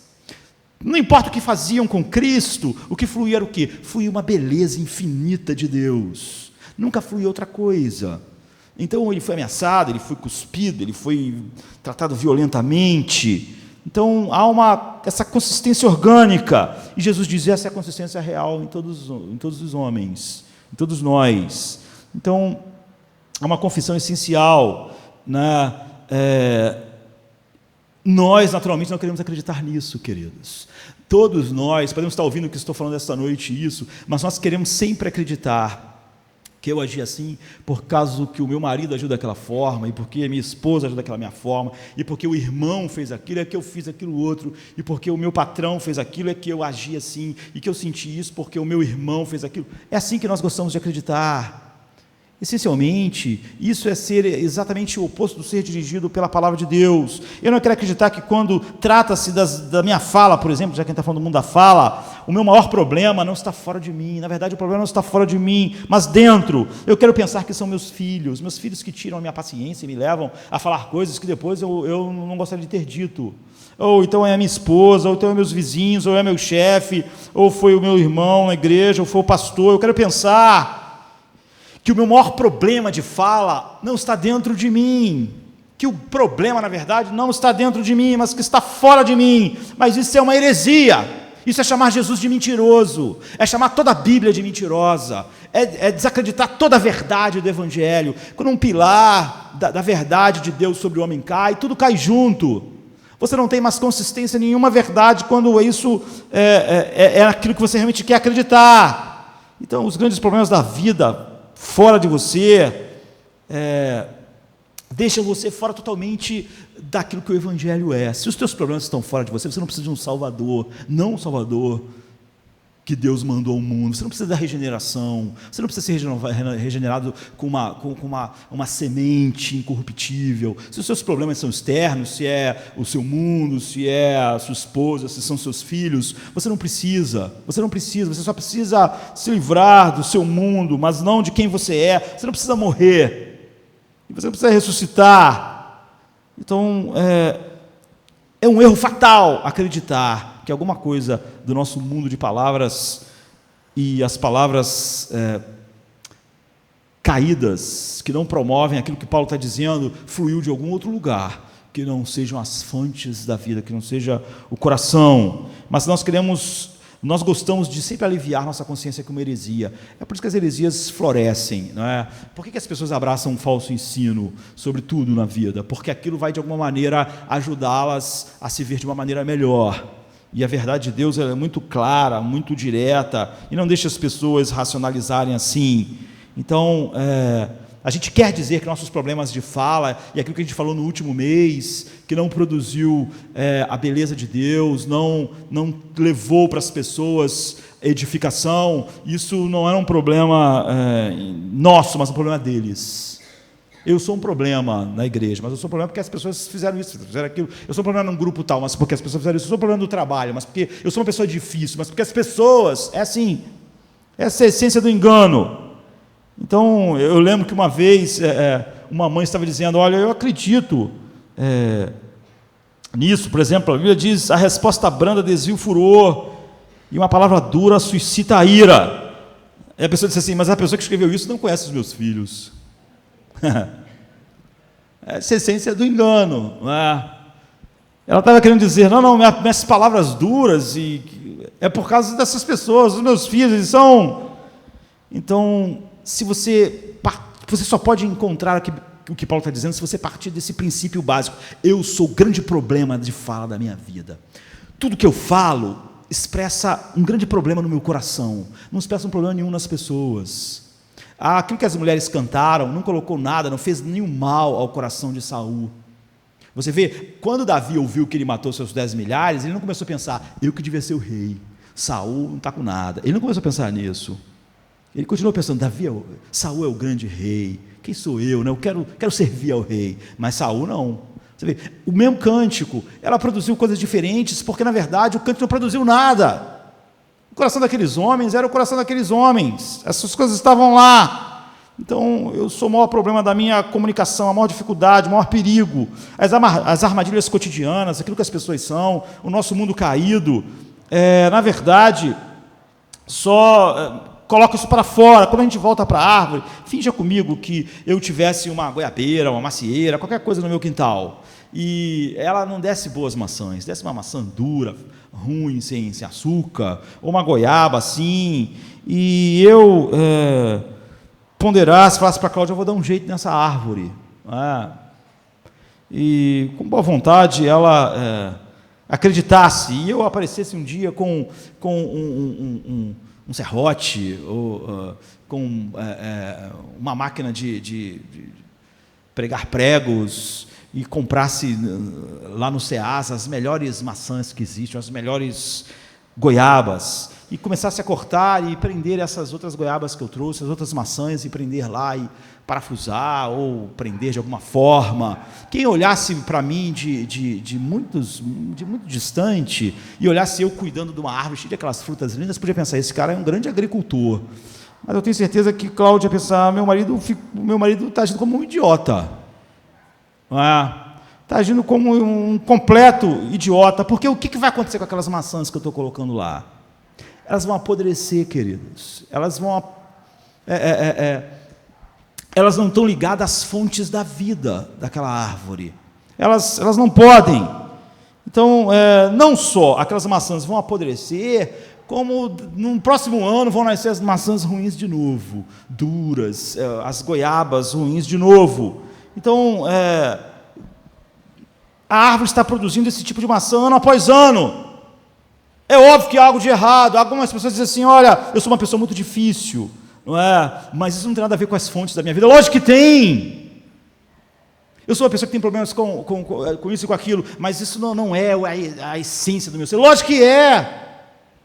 Não importa o que faziam com Cristo, o que fluía era o quê? Fluía uma beleza infinita de Deus. Nunca fluía outra coisa. Então ele foi ameaçado, ele foi cuspido, ele foi tratado violentamente. Então há essa consistência orgânica. E Jesus diz, essa é a consistência real em todos os homens, em todos nós. Então há uma confissão essencial, né? Nós, naturalmente, não queremos acreditar nisso, queridos. Todos nós, podemos estar ouvindo o que estou falando esta noite, isso, mas nós queremos sempre acreditar que eu agi assim por causa que o meu marido agiu daquela forma, e porque a minha esposa agiu daquela minha forma, e porque o irmão fez aquilo, é que eu fiz aquilo outro, e porque o meu patrão fez aquilo, é que eu agi assim, e que eu senti isso porque o meu irmão fez aquilo. É assim que nós gostamos de acreditar. Essencialmente, isso é ser exatamente o oposto do ser dirigido pela palavra de Deus. Eu não quero acreditar que quando trata-se da minha fala, por exemplo, já que a gente está falando do mundo da fala, o meu maior problema não está fora de mim. Na verdade, o problema não está fora de mim, mas dentro. Eu quero pensar que são meus filhos que tiram a minha paciência e me levam a falar coisas que depois eu não gostaria de ter dito. Ou então é a minha esposa, ou então é meus vizinhos, ou é meu chefe, ou foi o meu irmão na igreja, ou foi o pastor. Eu quero pensar que o meu maior problema de fala não está dentro de mim, que o problema, na verdade, não está dentro de mim, mas que está fora de mim. Mas isso é uma heresia, isso é chamar Jesus de mentiroso, é chamar toda a Bíblia de mentirosa, é desacreditar toda a verdade do Evangelho. Quando um pilar da verdade de Deus sobre o homem cai, tudo cai junto. Você não tem mais consistência em nenhuma verdade quando isso é aquilo que você realmente quer acreditar. Então, os grandes problemas da vida fora de você, deixam você fora totalmente daquilo que o Evangelho é. Se os teus problemas estão fora de você, você não precisa de um Salvador, não um Salvador que Deus mandou ao mundo. Você não precisa da regeneração, você não precisa ser regenerado com uma semente incorruptível. Se os seus problemas são externos, se é o seu mundo, se é a sua esposa, se são seus filhos, você não precisa, você só precisa se livrar do seu mundo, mas não de quem você é. Você não precisa morrer, você não precisa ressuscitar. Então, É um erro fatal acreditar que alguma coisa do nosso mundo de palavras e as palavras caídas, que não promovem aquilo que Paulo está dizendo, fluiu de algum outro lugar, que não sejam as fontes da vida, que não seja o coração. Mas nós gostamos de sempre aliviar nossa consciência com uma heresia. É por isso que as heresias florescem, não é? Por que as pessoas abraçam um falso ensino sobre tudo na vida? Porque aquilo vai, de alguma maneira, ajudá-las a se ver de uma maneira melhor. E a verdade de Deus é muito clara, muito direta, e não deixa as pessoas racionalizarem assim. Então, a gente quer dizer que nossos problemas de fala, e aquilo que a gente falou no último mês, que não produziu a beleza de Deus, não levou para as pessoas edificação, isso não era um problema nosso, mas um problema deles. Eu sou um problema na igreja, mas eu sou um problema porque as pessoas fizeram isso, fizeram aquilo. Eu sou um problema num grupo tal, mas porque as pessoas fizeram isso. Eu sou um problema no trabalho, mas porque eu sou uma pessoa difícil, mas porque as pessoas, assim, essa é a essência do engano. Então, eu lembro que uma vez uma mãe estava dizendo, olha, eu acredito nisso, por exemplo, a Bíblia diz, a resposta branda desvia o furor, e uma palavra dura suscita a ira. E a pessoa disse assim, mas a pessoa que escreveu isso não conhece os meus filhos. Essa é a essência do engano, não é? Ela estava querendo dizer, não, minhas palavras duras, é por causa dessas pessoas, os meus filhos, eles são... Então, se você só pode encontrar o que Paulo está dizendo se você partir desse princípio básico. Eu sou o grande problema de fala da minha vida. Tudo que eu falo expressa um grande problema no meu coração, não expressa um problema nenhum nas pessoas. Aquilo que as mulheres cantaram não colocou nada, não fez nenhum mal ao coração de Saul. Você vê, quando Davi ouviu que ele matou seus 10 milhares, ele não começou a pensar, eu que devia ser o rei, Saul não está com nada. Ele não começou a pensar nisso. Ele continuou pensando, Saul é o grande rei, quem sou eu, né? Eu quero servir ao rei, mas Saul não. Você vê, o mesmo cântico, ela produziu coisas diferentes, porque na verdade o cântico não produziu nada. O coração daqueles homens era o coração daqueles homens, essas coisas estavam lá. Então eu sou o maior problema da minha comunicação, a maior dificuldade, o maior perigo, as armadilhas cotidianas, aquilo que as pessoas são, o nosso mundo caído, na verdade, só... Coloca isso para fora. Quando a gente volta para a árvore, finja comigo que eu tivesse uma goiabeira, uma macieira, qualquer coisa no meu quintal, e ela não desse boas maçãs, desse uma maçã dura, ruim, sem açúcar, ou uma goiaba assim, e eu ponderasse, falasse para a Cláudia, eu vou dar um jeito nessa árvore. E com boa vontade ela acreditasse, e eu aparecesse um dia com um serrote, ou com uma máquina de pregar pregos, e comprasse lá no Ceasa as melhores maçãs que existem, as melhores goiabas, e começasse a cortar e prender essas outras goiabas que eu trouxe, as outras maçãs, e prender lá, e parafusar, ou prender de alguma forma. Quem olhasse para mim de muito distante, e olhasse eu cuidando de uma árvore cheia de aquelas frutas lindas, podia pensar, esse cara é um grande agricultor. Mas eu tenho certeza que Cláudia ia pensar, meu marido está agindo como um idiota. Está agindo como um completo idiota, porque o que vai acontecer com aquelas maçãs que eu estou colocando lá? Elas vão apodrecer, queridos. Elas não estão ligadas às fontes da vida daquela árvore. Elas não podem. Então, não só aquelas maçãs vão apodrecer, como no próximo ano vão nascer as maçãs ruins de novo, duras, as goiabas ruins de novo. Então, a árvore está produzindo esse tipo de maçã ano após ano. É óbvio que há algo de errado. Algumas pessoas dizem assim, olha, eu sou uma pessoa muito difícil, não é? Mas isso não tem nada a ver com as fontes da minha vida. Lógico que tem. Eu sou uma pessoa que tem problemas com isso e com aquilo, mas isso não é a essência do meu ser. Lógico que é.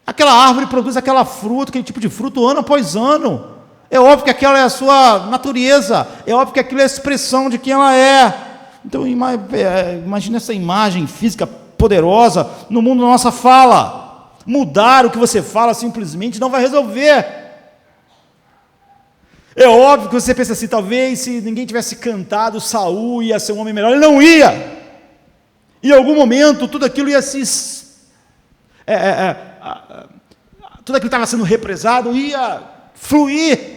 Aquela árvore produz aquela fruta, aquele tipo de fruto ano após ano. É óbvio que aquela é a sua natureza. É óbvio que aquilo é a expressão de quem ela é. Então, imagine essa imagem física poderosa no mundo da nossa fala. Mudar o que você fala simplesmente não vai resolver. É óbvio que você pensa assim, talvez se ninguém tivesse cantado, Saul ia ser um homem melhor. Ele não ia. Em algum momento, tudo aquilo ia se... tudo aquilo que estava sendo represado ia fluir.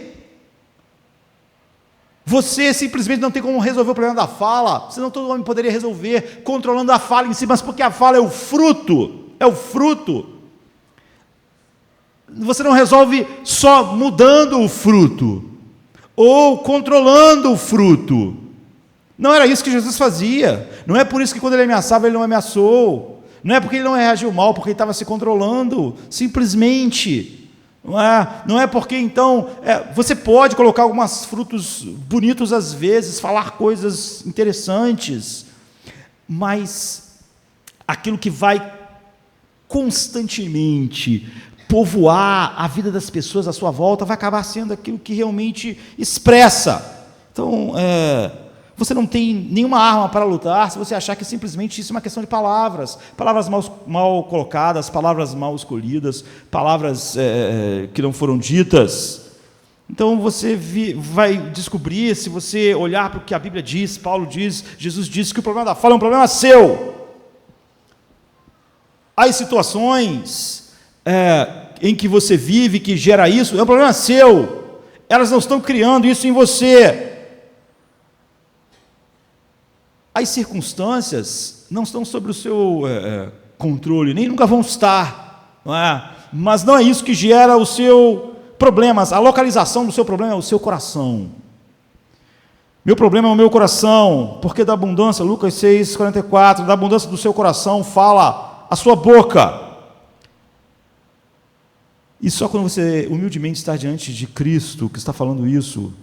Você simplesmente não tem como resolver o problema da fala, senão todo homem poderia resolver controlando a fala em si, mas porque a fala é o fruto. Você não resolve só mudando o fruto, ou controlando o fruto. Não era isso que Jesus fazia. Não é por isso que quando ele ameaçava, ele não ameaçou. Não é porque ele não reagiu mal, porque ele estava se controlando, simplesmente. Não é porque, então, você pode colocar alguns frutos bonitos às vezes, falar coisas interessantes, mas aquilo que vai constantemente povoar a vida das pessoas à sua volta vai acabar sendo aquilo que realmente expressa. Então, você não tem nenhuma arma para lutar se você achar que simplesmente isso é uma questão de palavras mal colocadas, palavras mal escolhidas, palavras que não foram ditas. Então você vai descobrir, se você olhar para o que a Bíblia diz, Paulo diz, Jesus disse que o problema da fala é um problema seu. As situações em que você vive, que gera isso, é um problema seu. Elas não estão criando isso em você. As circunstâncias não estão sob o seu controle, nem nunca vão estar, não é? Mas não é isso que gera o seu problema. A localização do seu problema é o seu coração. Meu problema é o meu coração, porque da abundância, Lucas 6,44, da abundância do seu coração fala a sua boca. E só quando você humildemente está diante de Cristo, que está falando isso,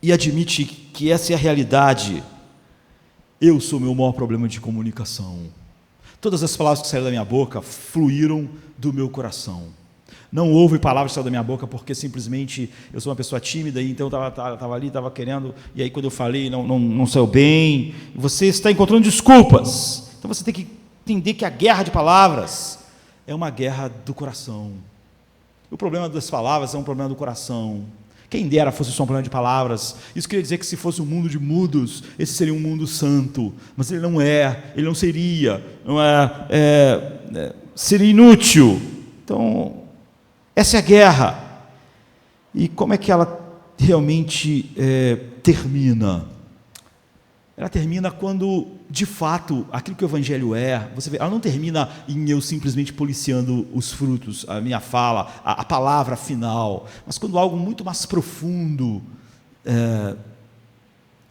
e admite que essa é a realidade, eu sou o meu maior problema de comunicação. Todas as palavras que saíram da minha boca fluíram do meu coração. Não houve palavras que saíram da minha boca porque simplesmente eu sou uma pessoa tímida, e então estava ali, estava querendo, e aí quando eu falei não saiu bem. Você está encontrando desculpas. Então você tem que entender que a guerra de palavras é uma guerra do coração. O problema das palavras é um problema do coração. Quem dera fosse só um problema de palavras. Isso queria dizer que se fosse um mundo de mudos, esse seria um mundo santo. Mas ele não é, ele não seria, seria inútil. Então, essa é a guerra. E como é que ela realmente termina? Ela termina quando, de fato, aquilo que o Evangelho você vê, ela não termina em eu simplesmente policiando os frutos, a minha fala, a palavra final, mas quando algo muito mais profundo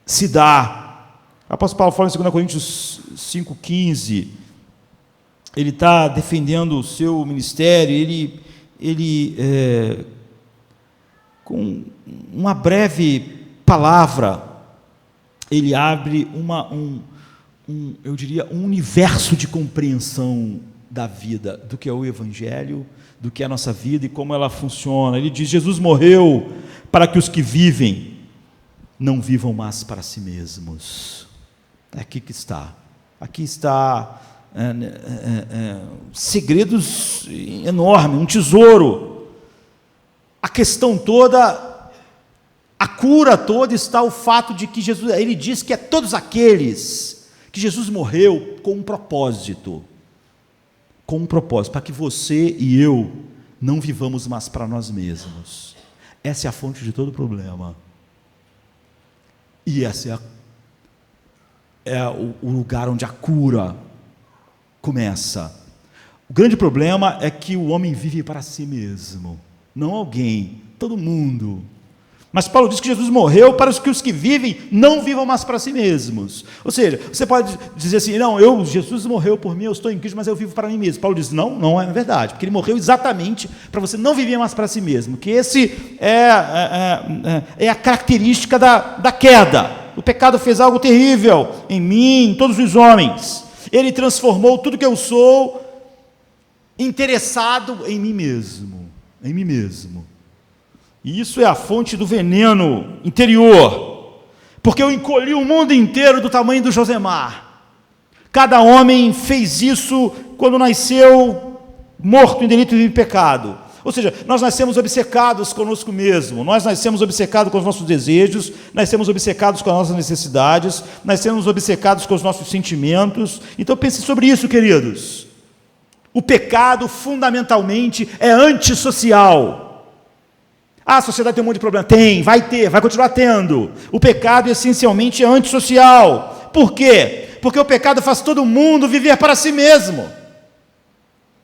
se dá. O apóstolo Paulo fala em 2 Coríntios 5,15, ele está defendendo o seu ministério, ele com uma breve palavra, ele abre eu diria, um universo de compreensão da vida, do que é o Evangelho, do que é a nossa vida e como ela funciona. Ele diz: Jesus morreu para que os que vivem não vivam mais para si mesmos. É aqui que está. Aqui está segredos enormes, um tesouro. A questão toda, a cura toda está o fato de que Jesus, ele diz que é todos aqueles que Jesus morreu com um propósito, para que você e eu não vivamos mais para nós mesmos. Essa é a fonte de todo o problema. E essa é o lugar onde a cura começa. O grande problema é que o homem vive para si mesmo, não alguém, todo mundo. Mas Paulo diz que Jesus morreu para que os que vivem não vivam mais para si mesmos. Ou seja, você pode dizer assim: não, Jesus morreu por mim, eu estou em Cristo, mas eu vivo para mim mesmo. Paulo diz: não é verdade, porque ele morreu exatamente para você não viver mais para si mesmo, que esse é a característica da queda. O pecado fez algo terrível em mim, em todos os homens. Ele transformou tudo que eu sou interessado em mim mesmo, E isso é a fonte do veneno interior, porque eu encolhi o mundo inteiro do tamanho do Josemar. Cada homem fez isso quando nasceu morto em delito e pecado. Ou seja, nós nascemos obcecados conosco mesmo, nós nascemos obcecados com os nossos desejos, nascemos obcecados com as nossas necessidades, nascemos obcecados com os nossos sentimentos. Então pense sobre isso, queridos. O pecado, fundamentalmente, é antissocial. A sociedade tem um monte de problema. Tem, vai ter, vai continuar tendo. O pecado, essencialmente, é antissocial. Por quê? Porque o pecado faz todo mundo viver para si mesmo.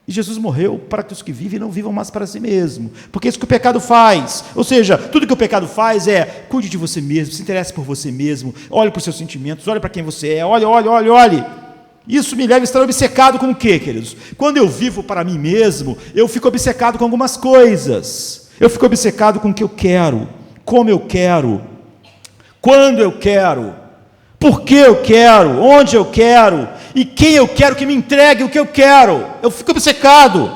E Jesus morreu para que os que vivem não vivam mais para si mesmo. Porque é isso que o pecado faz. Ou seja, tudo que o pecado faz é cuide de você mesmo, se interesse por você mesmo, olhe para os seus sentimentos, olhe para quem você é, olhe. Isso me leva a estar obcecado com o quê, queridos? Quando eu vivo para mim mesmo, eu fico obcecado com algumas coisas. Eu fico obcecado com o que eu quero, como eu quero, quando eu quero, por que eu quero, onde eu quero e quem eu quero que me entregue o que eu quero. Eu fico obcecado.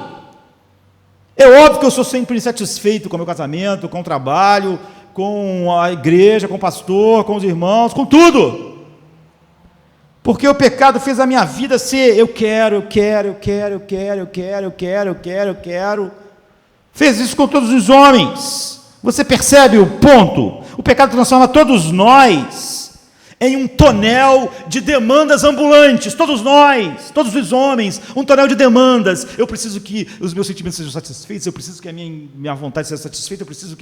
É óbvio que eu sou sempre insatisfeito com o meu casamento, com o trabalho, com a igreja, com o pastor, com os irmãos, com tudo. Porque o pecado fez a minha vida ser eu quero. Fez isso com todos os homens. Você percebe o ponto? O pecado transforma todos nós em um tonel de demandas ambulantes, todos nós, todos os homens, um tonel de demandas. Eu preciso que os meus sentimentos sejam satisfeitos, eu preciso que a minha vontade seja satisfeita, eu preciso.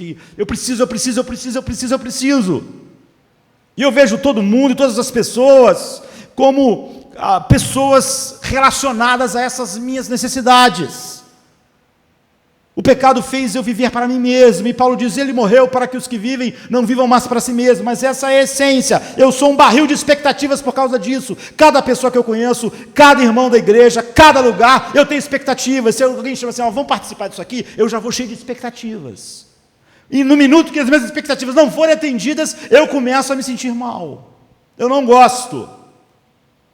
E eu vejo todo mundo e todas as pessoas como pessoas relacionadas a essas minhas necessidades. O pecado fez eu viver para mim mesmo, e Paulo diz, ele morreu para que os que vivem não vivam mais para si mesmos, mas essa é a essência. Eu sou um barril de expectativas por causa disso. Cada pessoa que eu conheço, cada irmão da igreja, cada lugar, eu tenho expectativas. Se alguém chama assim, vamos participar disso aqui, eu já vou cheio de expectativas. E no minuto que as minhas expectativas não forem atendidas, eu começo a me sentir mal. Eu não gosto.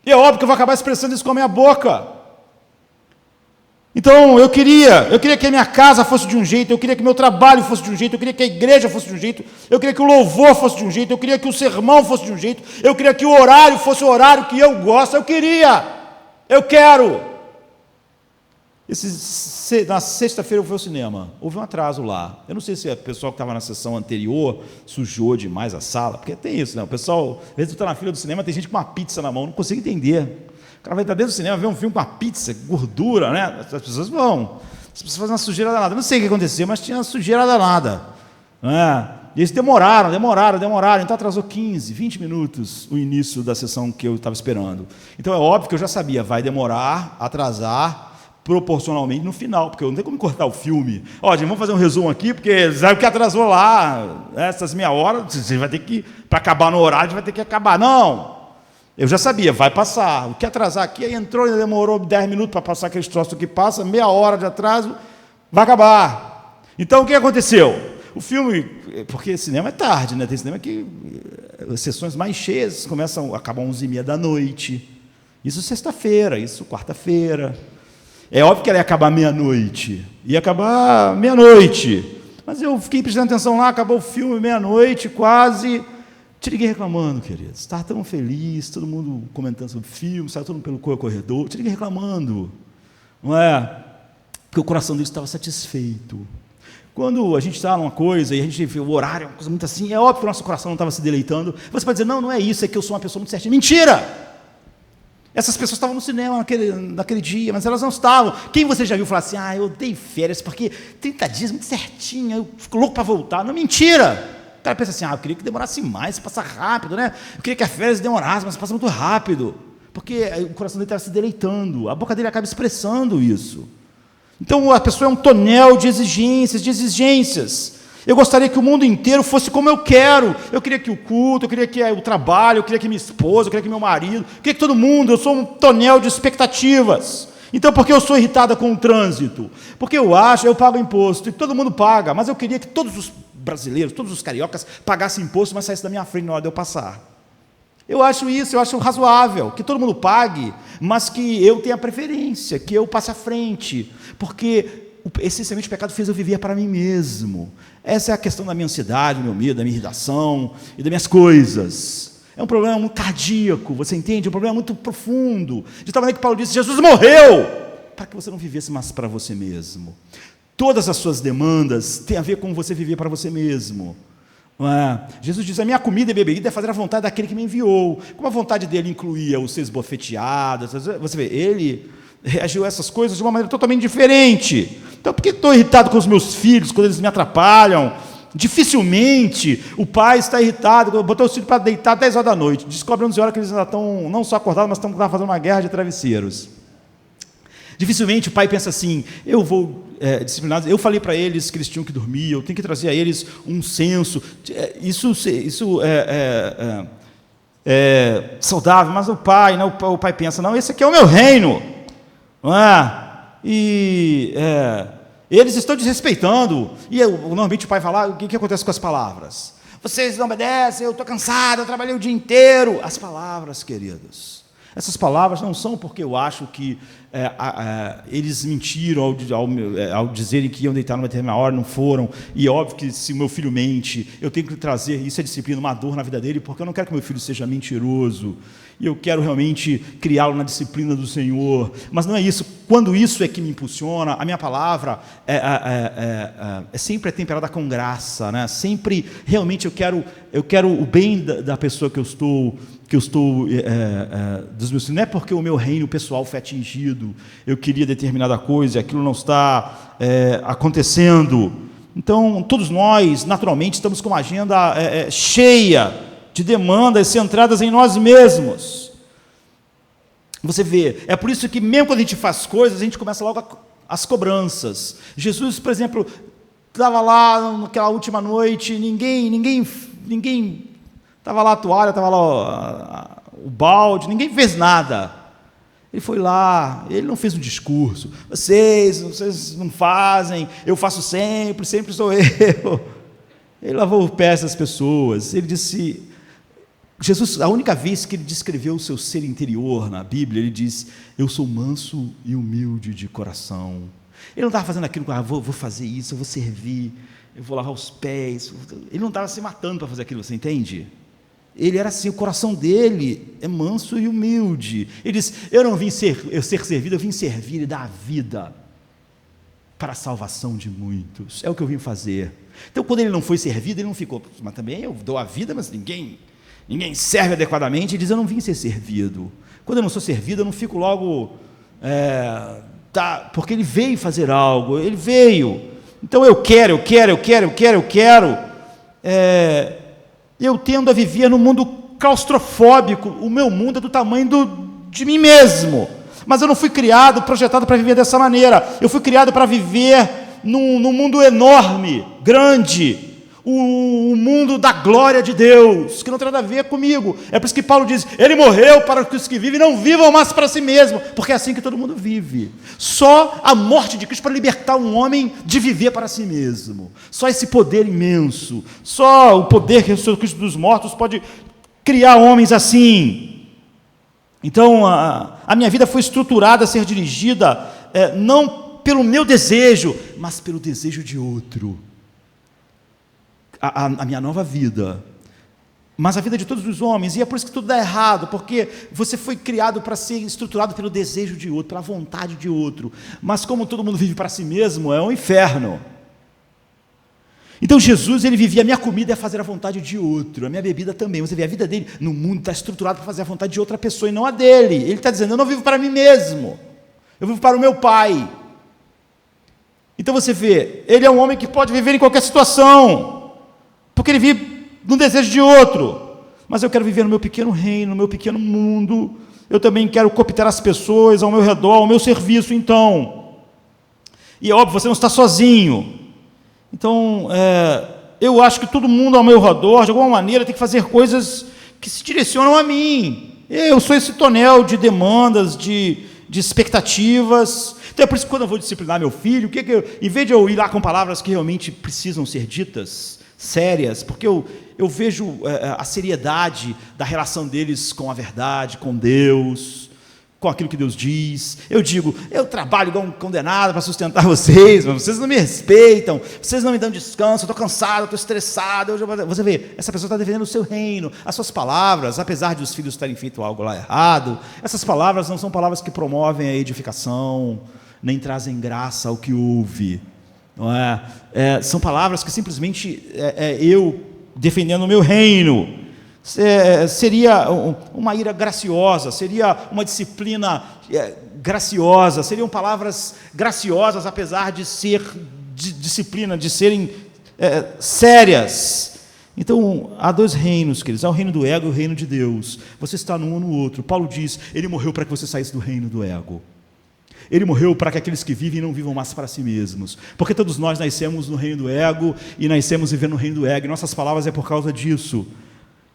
E é óbvio que eu vou acabar expressando isso com a minha boca. Então, eu queria que a minha casa fosse de um jeito, eu queria que o meu trabalho fosse de um jeito, eu queria que a igreja fosse de um jeito, eu queria que o louvor fosse de um jeito, eu queria que o sermão fosse de um jeito, eu queria que o horário fosse o horário que eu gosto, eu quero. Na sexta-feira eu fui ao cinema, houve um atraso lá. Eu não sei se o pessoal que estava na sessão anterior sujou demais a sala, porque tem isso, né? O pessoal, às vezes, está na fila do cinema, tem gente com uma pizza na mão, não consigo entender. O cara vai estar dentro do cinema, ver um filme com uma pizza, gordura, né? As pessoas fazem uma sujeira danada. Não sei o que aconteceu, mas tinha uma sujeira danada. Né? E eles demoraram, então atrasou 15, 20 minutos o início da sessão que eu estava esperando. Então é óbvio que eu já sabia, vai demorar, atrasar, proporcionalmente no final, porque eu não tenho como cortar o filme. Gente, vamos fazer um resumo aqui, porque sabe o que atrasou lá, essas meia hora, você vai ter que, para acabar no horário, vai ter que acabar. Não! Eu já sabia, vai passar. O que atrasar aqui, aí entrou e demorou 10 minutos para passar aqueles troços que passa, meia hora de atraso, vai acabar. Então, o que aconteceu? O filme, porque cinema é tarde, né? Tem cinema que as sessões mais cheias acabam 11h30 da noite. Isso sexta-feira, isso quarta-feira. É óbvio que ela ia acabar meia-noite. Mas eu fiquei prestando atenção lá, acabou o filme, meia-noite, quase. Te liguei reclamando, queridos. Estava tão feliz, todo mundo comentando sobre o filme, estava todo mundo pelo corredor. Te liguei reclamando. Não é? Porque o coração deles estava satisfeito. Quando a gente está numa coisa e a gente vê o horário, é uma coisa muito assim, é óbvio que o nosso coração não estava se deleitando. Você pode dizer, não é isso, é que eu sou uma pessoa muito certinha. Mentira! Essas pessoas estavam no cinema naquele dia, mas elas não estavam. Quem você já viu falar assim, eu dei férias porque 30 dias muito certinho, eu fico louco para voltar. Não, mentira! O cara pensa assim, eu queria que demorasse mais, passa rápido, né? Eu queria que as férias demorassem, mas passa muito rápido. Porque o coração dele estava se deleitando, a boca dele acaba expressando isso. Então, a pessoa é um tonel de exigências. Eu gostaria que o mundo inteiro fosse como eu quero. Eu queria que o culto, eu queria que o trabalho, eu queria que minha esposa, eu queria que meu marido, eu queria que todo mundo, eu sou um tonel de expectativas. Então, por que eu sou irritada com o trânsito? Porque eu pago imposto, e todo mundo paga, mas eu queria que todos os brasileiros, todos os cariocas, pagassem imposto, mas saíssem da minha frente na hora de eu passar. Eu acho razoável, que todo mundo pague, mas que eu tenha preferência, que eu passe à frente, porque essencialmente o pecado fez eu viver para mim mesmo. Essa é a questão da minha ansiedade, do meu medo, da minha irritação e das minhas coisas. É um problema muito cardíaco, você entende? É um problema muito profundo. De tal maneira que Paulo disse, Jesus morreu para que você não vivesse mais para você mesmo. Todas as suas demandas têm a ver com você viver para você mesmo. Não é? Jesus diz, a minha comida e bebida é fazer a vontade daquele que me enviou. Como a vontade dele incluía os ser esbofeteados, você vê, ele reagiu a essas coisas de uma maneira totalmente diferente. Então, por que estou irritado com os meus filhos quando eles me atrapalham? Dificilmente o pai está irritado, botou os filhos para deitar 10 horas da noite, descobre 11 horas que eles ainda estão não só acordados, mas estão fazendo uma guerra de travesseiros. Dificilmente o pai pensa assim, eu vou disciplinar, eu falei para eles que eles tinham que dormir, eu tenho que trazer a eles um senso, isso é saudável, mas o pai pensa, não, esse aqui é o meu reino, não é? E eles estão desrespeitando, e normalmente o pai fala, o que acontece com as palavras? Vocês não obedecem, eu estou cansado, eu trabalhei o dia inteiro. As palavras, queridos, essas palavras não são porque eu acho que eles mentiram ao dizerem que iam deitar numa determinada hora, não foram, e é óbvio que se o meu filho mente, eu tenho que trazer, isso é disciplina, uma dor na vida dele, porque eu não quero que meu filho seja mentiroso, e eu quero realmente criá-lo na disciplina do Senhor, mas não é isso, quando isso é que me impulsiona, a minha palavra sempre é temperada com graça, né? Sempre, realmente eu quero o bem da pessoa que eu estou dos meus filhos, não é porque o meu reino pessoal foi atingido, eu queria determinada coisa, aquilo não está acontecendo. Então, todos nós, naturalmente, estamos com uma agenda cheia de demandas centradas em nós mesmos. Você vê, é por isso que mesmo quando a gente faz coisas, a gente começa logo as cobranças. Jesus, por exemplo, estava lá naquela última noite, ninguém estava lá a toalha, estava lá o balde, ninguém fez nada. Ele foi lá, ele não fez um discurso. Vocês não fazem, eu faço sempre sou eu. Ele lavou o pé das pessoas. Ele disse, Jesus, a única vez que ele descreveu o seu ser interior na Bíblia, ele disse, eu sou manso e humilde de coração. Ele não estava fazendo aquilo, vou fazer isso, eu vou servir, eu vou lavar os pés. Ele não estava se matando para fazer aquilo, você entende? Ele era assim, o coração dele é manso e humilde. Ele disse, eu não vim ser servido, eu vim servir e dar a vida para a salvação de muitos. É o que eu vim fazer. Então, quando ele não foi servido, ele não ficou, mas também eu dou a vida, mas ninguém serve adequadamente. Ele diz, eu não vim ser servido. Quando eu não sou servido, eu não fico logo, porque ele veio fazer algo, ele veio. Então, eu quero. Eu tendo a viver num mundo claustrofóbico, o meu mundo é do tamanho de mim mesmo, mas eu não fui criado, projetado para viver dessa maneira, eu fui criado para viver num mundo enorme, grande, o mundo da glória de Deus, que não tem nada a ver comigo. É por isso que Paulo diz, ele morreu para que os que vivem não vivam mais para si mesmo, porque é assim que todo mundo vive. Só a morte de Cristo para libertar um homem de viver para si mesmo. Só esse poder imenso, só o poder que ressuscitou Cristo dos mortos pode criar homens assim. Então, a minha vida foi estruturada a ser dirigida, não pelo meu desejo, mas pelo desejo de outro. A minha nova vida, mas a vida de todos os homens, e é por isso que tudo dá errado, porque você foi criado para ser estruturado pelo desejo de outro, pela vontade de outro, mas como todo mundo vive para si mesmo, é um inferno. Então Jesus, ele vivia, a minha comida é fazer a vontade de outro, a minha bebida também. Você vê, a vida dele no mundo está estruturada para fazer a vontade de outra pessoa e não a dele. Ele está dizendo, eu não vivo para mim mesmo, eu vivo para o meu Pai. Então você vê, ele é um homem que pode viver em qualquer situação, porque ele vive no desejo de outro, mas eu quero viver no meu pequeno reino, no meu pequeno mundo, eu também quero cooptar as pessoas ao meu redor, ao meu serviço, então, e é óbvio, você não está sozinho, então, eu acho que todo mundo ao meu redor, de alguma maneira, tem que fazer coisas que se direcionam a mim, eu sou esse tonel de demandas, de expectativas. Então é por isso que quando eu vou disciplinar meu filho, em vez de eu ir lá com palavras que realmente precisam ser ditas, sérias, porque eu vejo a seriedade da relação deles com a verdade, com Deus, com aquilo que Deus diz. Eu digo, eu trabalho igual um condenado para sustentar vocês, mas vocês não me respeitam, vocês não me dão descanso, eu estou cansado, eu estou estressado. Você vê, essa pessoa está defendendo o seu reino, as suas palavras, apesar de os filhos terem feito algo lá errado, essas palavras não são palavras que promovem a edificação, nem trazem graça ao que ouve. não é? São palavras que simplesmente eu defendendo o meu reino. Seria uma ira graciosa, seria uma disciplina graciosa, seriam palavras graciosas, apesar de ser disciplina, de serem sérias. Então, há dois reinos, queridos, há o reino do ego e o reino de Deus. Você está num ou no outro. Paulo diz, ele morreu para que você saísse do reino do ego. Ele morreu para que aqueles que vivem não vivam mais para si mesmos. Porque todos nós nascemos no reino do ego e nascemos vivendo no reino do ego. E nossas palavras é por causa disso.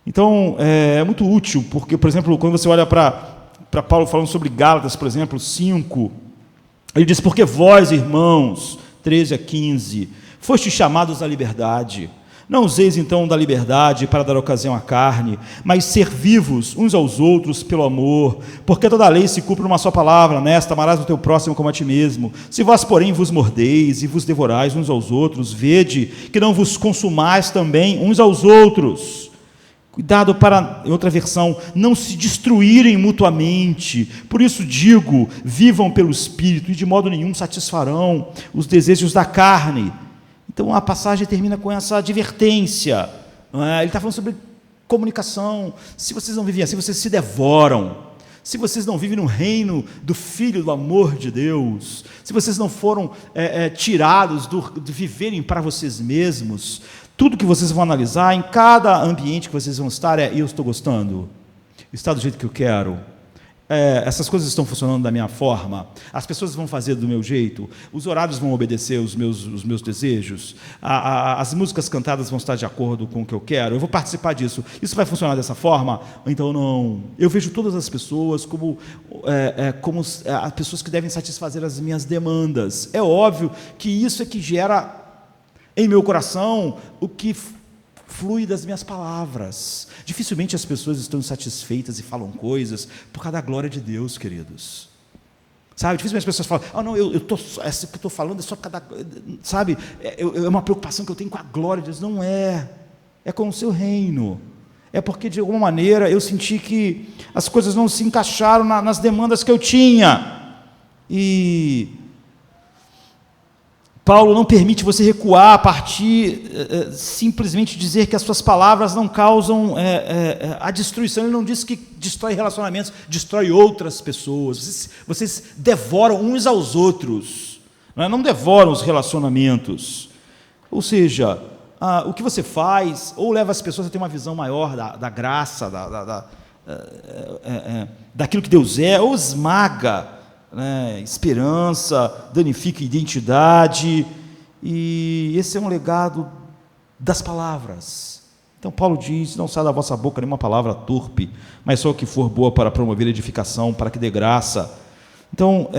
Então, é muito útil, porque, por exemplo, quando você olha para Paulo falando sobre Gálatas, por exemplo, 5, ele diz, porque vós, irmãos, 13 a 15, fostes chamados à liberdade. Não useis então da liberdade para dar ocasião à carne, mas servi-vos uns aos outros pelo amor, porque toda a lei se cumpre numa só palavra, nesta, amarás o teu próximo como a ti mesmo. Se vós, porém, vos mordeis e vos devorais uns aos outros, vede que não vos consumais também uns aos outros. Cuidado para, em outra versão, não se destruírem mutuamente. Por isso digo, vivam pelo Espírito e de modo nenhum satisfarão os desejos da carne. Então a passagem termina com essa advertência. Ele está falando sobre comunicação. Se vocês não vivem assim, vocês se devoram. Se vocês não vivem no reino do Filho, do amor de Deus, se vocês não foram tirados de viverem para vocês mesmos, tudo que vocês vão analisar, em cada ambiente que vocês vão estar, eu estou gostando? Está do jeito que eu quero? Essas coisas estão funcionando da minha forma? As pessoas vão fazer do meu jeito? Os horários vão obedecer os meus desejos? As músicas cantadas vão estar de acordo com o que eu quero? Eu vou participar disso? Isso vai funcionar dessa forma? Então, não. Eu vejo todas as pessoas como as pessoas que devem satisfazer as minhas demandas. É óbvio que isso é que gera em meu coração o que flui das minhas palavras. Dificilmente as pessoas estão satisfeitas e falam coisas por causa da glória de Deus, queridos. Sabe, dificilmente as pessoas falam, não, eu estou falando é só por causa da... Sabe, é uma preocupação que eu tenho com a glória de Deus. Não é com o seu reino. É porque, de alguma maneira, eu senti que as coisas não se encaixaram nas demandas que eu tinha. E Paulo não permite você recuar a partir simplesmente dizer que as suas palavras não causam a destruição. Ele não diz que destrói relacionamentos, destrói outras pessoas. Vocês devoram uns aos outros, não devoram os relacionamentos. Ou seja, o que você faz ou leva as pessoas a ter uma visão maior da graça, daquilo que Deus é, ou esmaga esperança, danifica identidade, e esse é um legado das palavras. Então Paulo diz, não sai da vossa boca nenhuma palavra torpe, mas só o que for boa para promover edificação, para que dê graça. Então,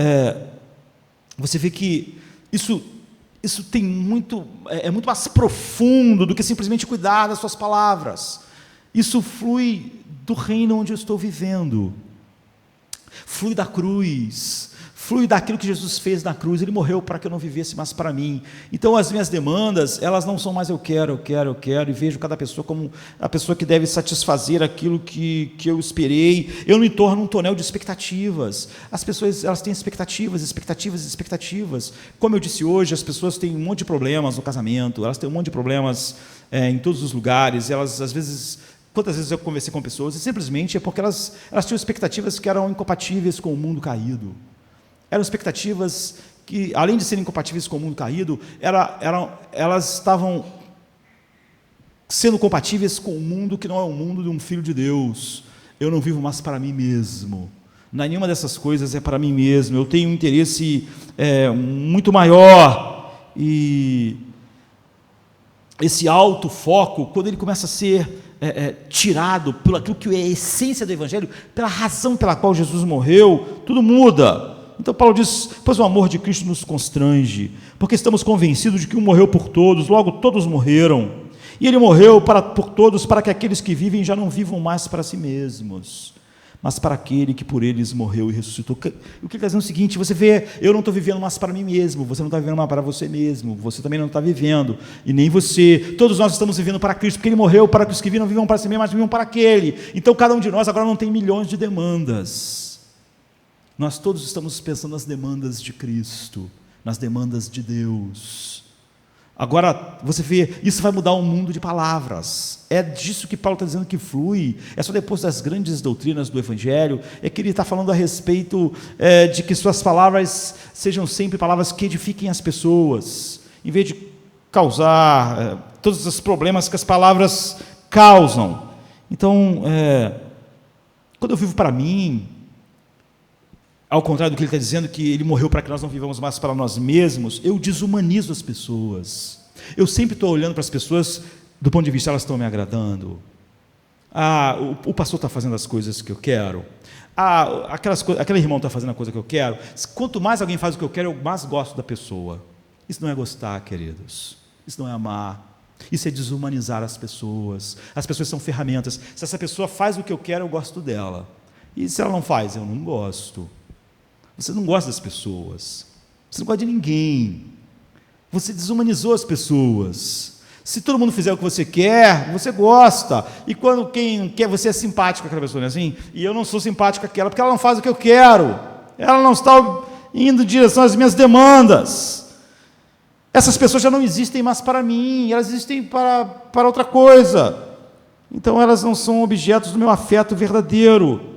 você vê que isso tem muito mais profundo do que simplesmente cuidar das suas palavras. Isso flui do reino onde eu estou vivendo. Flui da cruz, flui daquilo que Jesus fez na cruz. Ele morreu para que eu não vivesse mais para mim. Então as minhas demandas, elas não são mais eu quero, e vejo cada pessoa como a pessoa que deve satisfazer aquilo que eu esperei. Eu me torno um tonel de expectativas. As pessoas, elas têm expectativas. Como eu disse hoje, as pessoas têm um monte de problemas no casamento, elas têm um monte de problemas em todos os lugares, elas às vezes... Quantas vezes eu conversei com pessoas e simplesmente é porque elas tinham expectativas que eram incompatíveis com o mundo caído. Eram expectativas que, além de serem incompatíveis com o mundo caído, elas estavam sendo compatíveis com o mundo que não é o mundo de um filho de Deus. Eu não vivo mais para mim mesmo. Nenhuma dessas coisas é para mim mesmo. Eu tenho um interesse muito maior. E esse alto foco, quando ele começa a ser tirado por aquilo que é a essência do Evangelho, pela razão pela qual Jesus morreu, tudo muda. Então Paulo diz, pois o amor de Cristo nos constrange, porque estamos convencidos de que um morreu por todos, logo todos morreram, e ele morreu por todos, para que aqueles que vivem já não vivam mais para si mesmos, mas para aquele que por eles morreu e ressuscitou. O que ele está dizendo é o seguinte, você vê, eu não estou vivendo mais para mim mesmo, você não está vivendo mais para você mesmo, você também não está vivendo, e nem você, todos nós estamos vivendo para Cristo, porque Ele morreu para que os que vivem não vivam para si mesmo, mas vivam para aquele. Então cada um de nós agora não tem milhões de demandas, nós todos estamos pensando nas demandas de Cristo, nas demandas de Deus. Agora, você vê, isso vai mudar o mundo de palavras. É disso que Paulo está dizendo que flui. É só depois das grandes doutrinas do Evangelho, é que ele está falando a respeito de que suas palavras sejam sempre palavras que edifiquem as pessoas, em vez de causar todos os problemas que as palavras causam. Então, quando eu vivo para mim, ao contrário do que ele está dizendo, que ele morreu para que nós não vivamos mais para nós mesmos, eu desumanizo as pessoas. Eu sempre estou olhando para as pessoas do ponto de vista, elas estão me agradando. O pastor está fazendo as coisas que eu quero. Aquele irmão está fazendo a coisa que eu quero. Quanto mais alguém faz o que eu quero, eu mais gosto da pessoa. Isso não é gostar, queridos. Isso não é amar. Isso é desumanizar as pessoas. As pessoas são ferramentas. Se essa pessoa faz o que eu quero, eu gosto dela. E se ela não faz, eu não gosto. Você não gosta das pessoas. Você não gosta de ninguém. Você desumanizou as pessoas. Se todo mundo fizer o que você quer, você gosta. E quando quem quer, você é simpático com aquela pessoa, não é assim? E eu não sou simpático com aquela, porque ela não faz o que eu quero. Ela não está indo em direção às minhas demandas. Essas pessoas já não existem mais para mim, elas existem para outra coisa. Então elas não são objetos do meu afeto verdadeiro.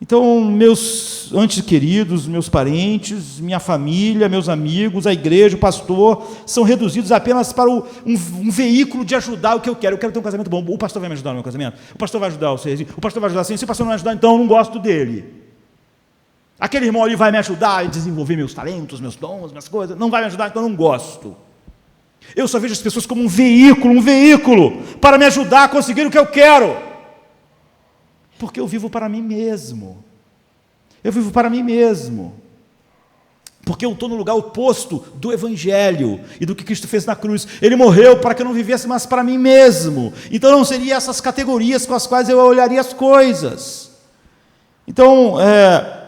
Então, meus antes queridos, meus parentes, minha família, meus amigos, a igreja, o pastor, são reduzidos apenas para um veículo de ajudar o que eu quero. Eu quero ter um casamento bom. O pastor vai me ajudar no meu casamento? O pastor vai ajudar o pastor vai ajudar assim? Se o pastor não ajudar, então eu não gosto dele. Aquele irmão ali vai me ajudar a desenvolver meus talentos, meus dons, minhas coisas. Não vai me ajudar, então eu não gosto. Eu só vejo as pessoas como um veículo para me ajudar a conseguir o que eu quero. Porque eu vivo para mim mesmo. Eu vivo para mim mesmo. Porque eu estou no lugar oposto do Evangelho e do que Cristo fez na cruz. Ele morreu para que eu não vivesse mais para mim mesmo. Então não seria essas categorias com as quais eu olharia as coisas. Então,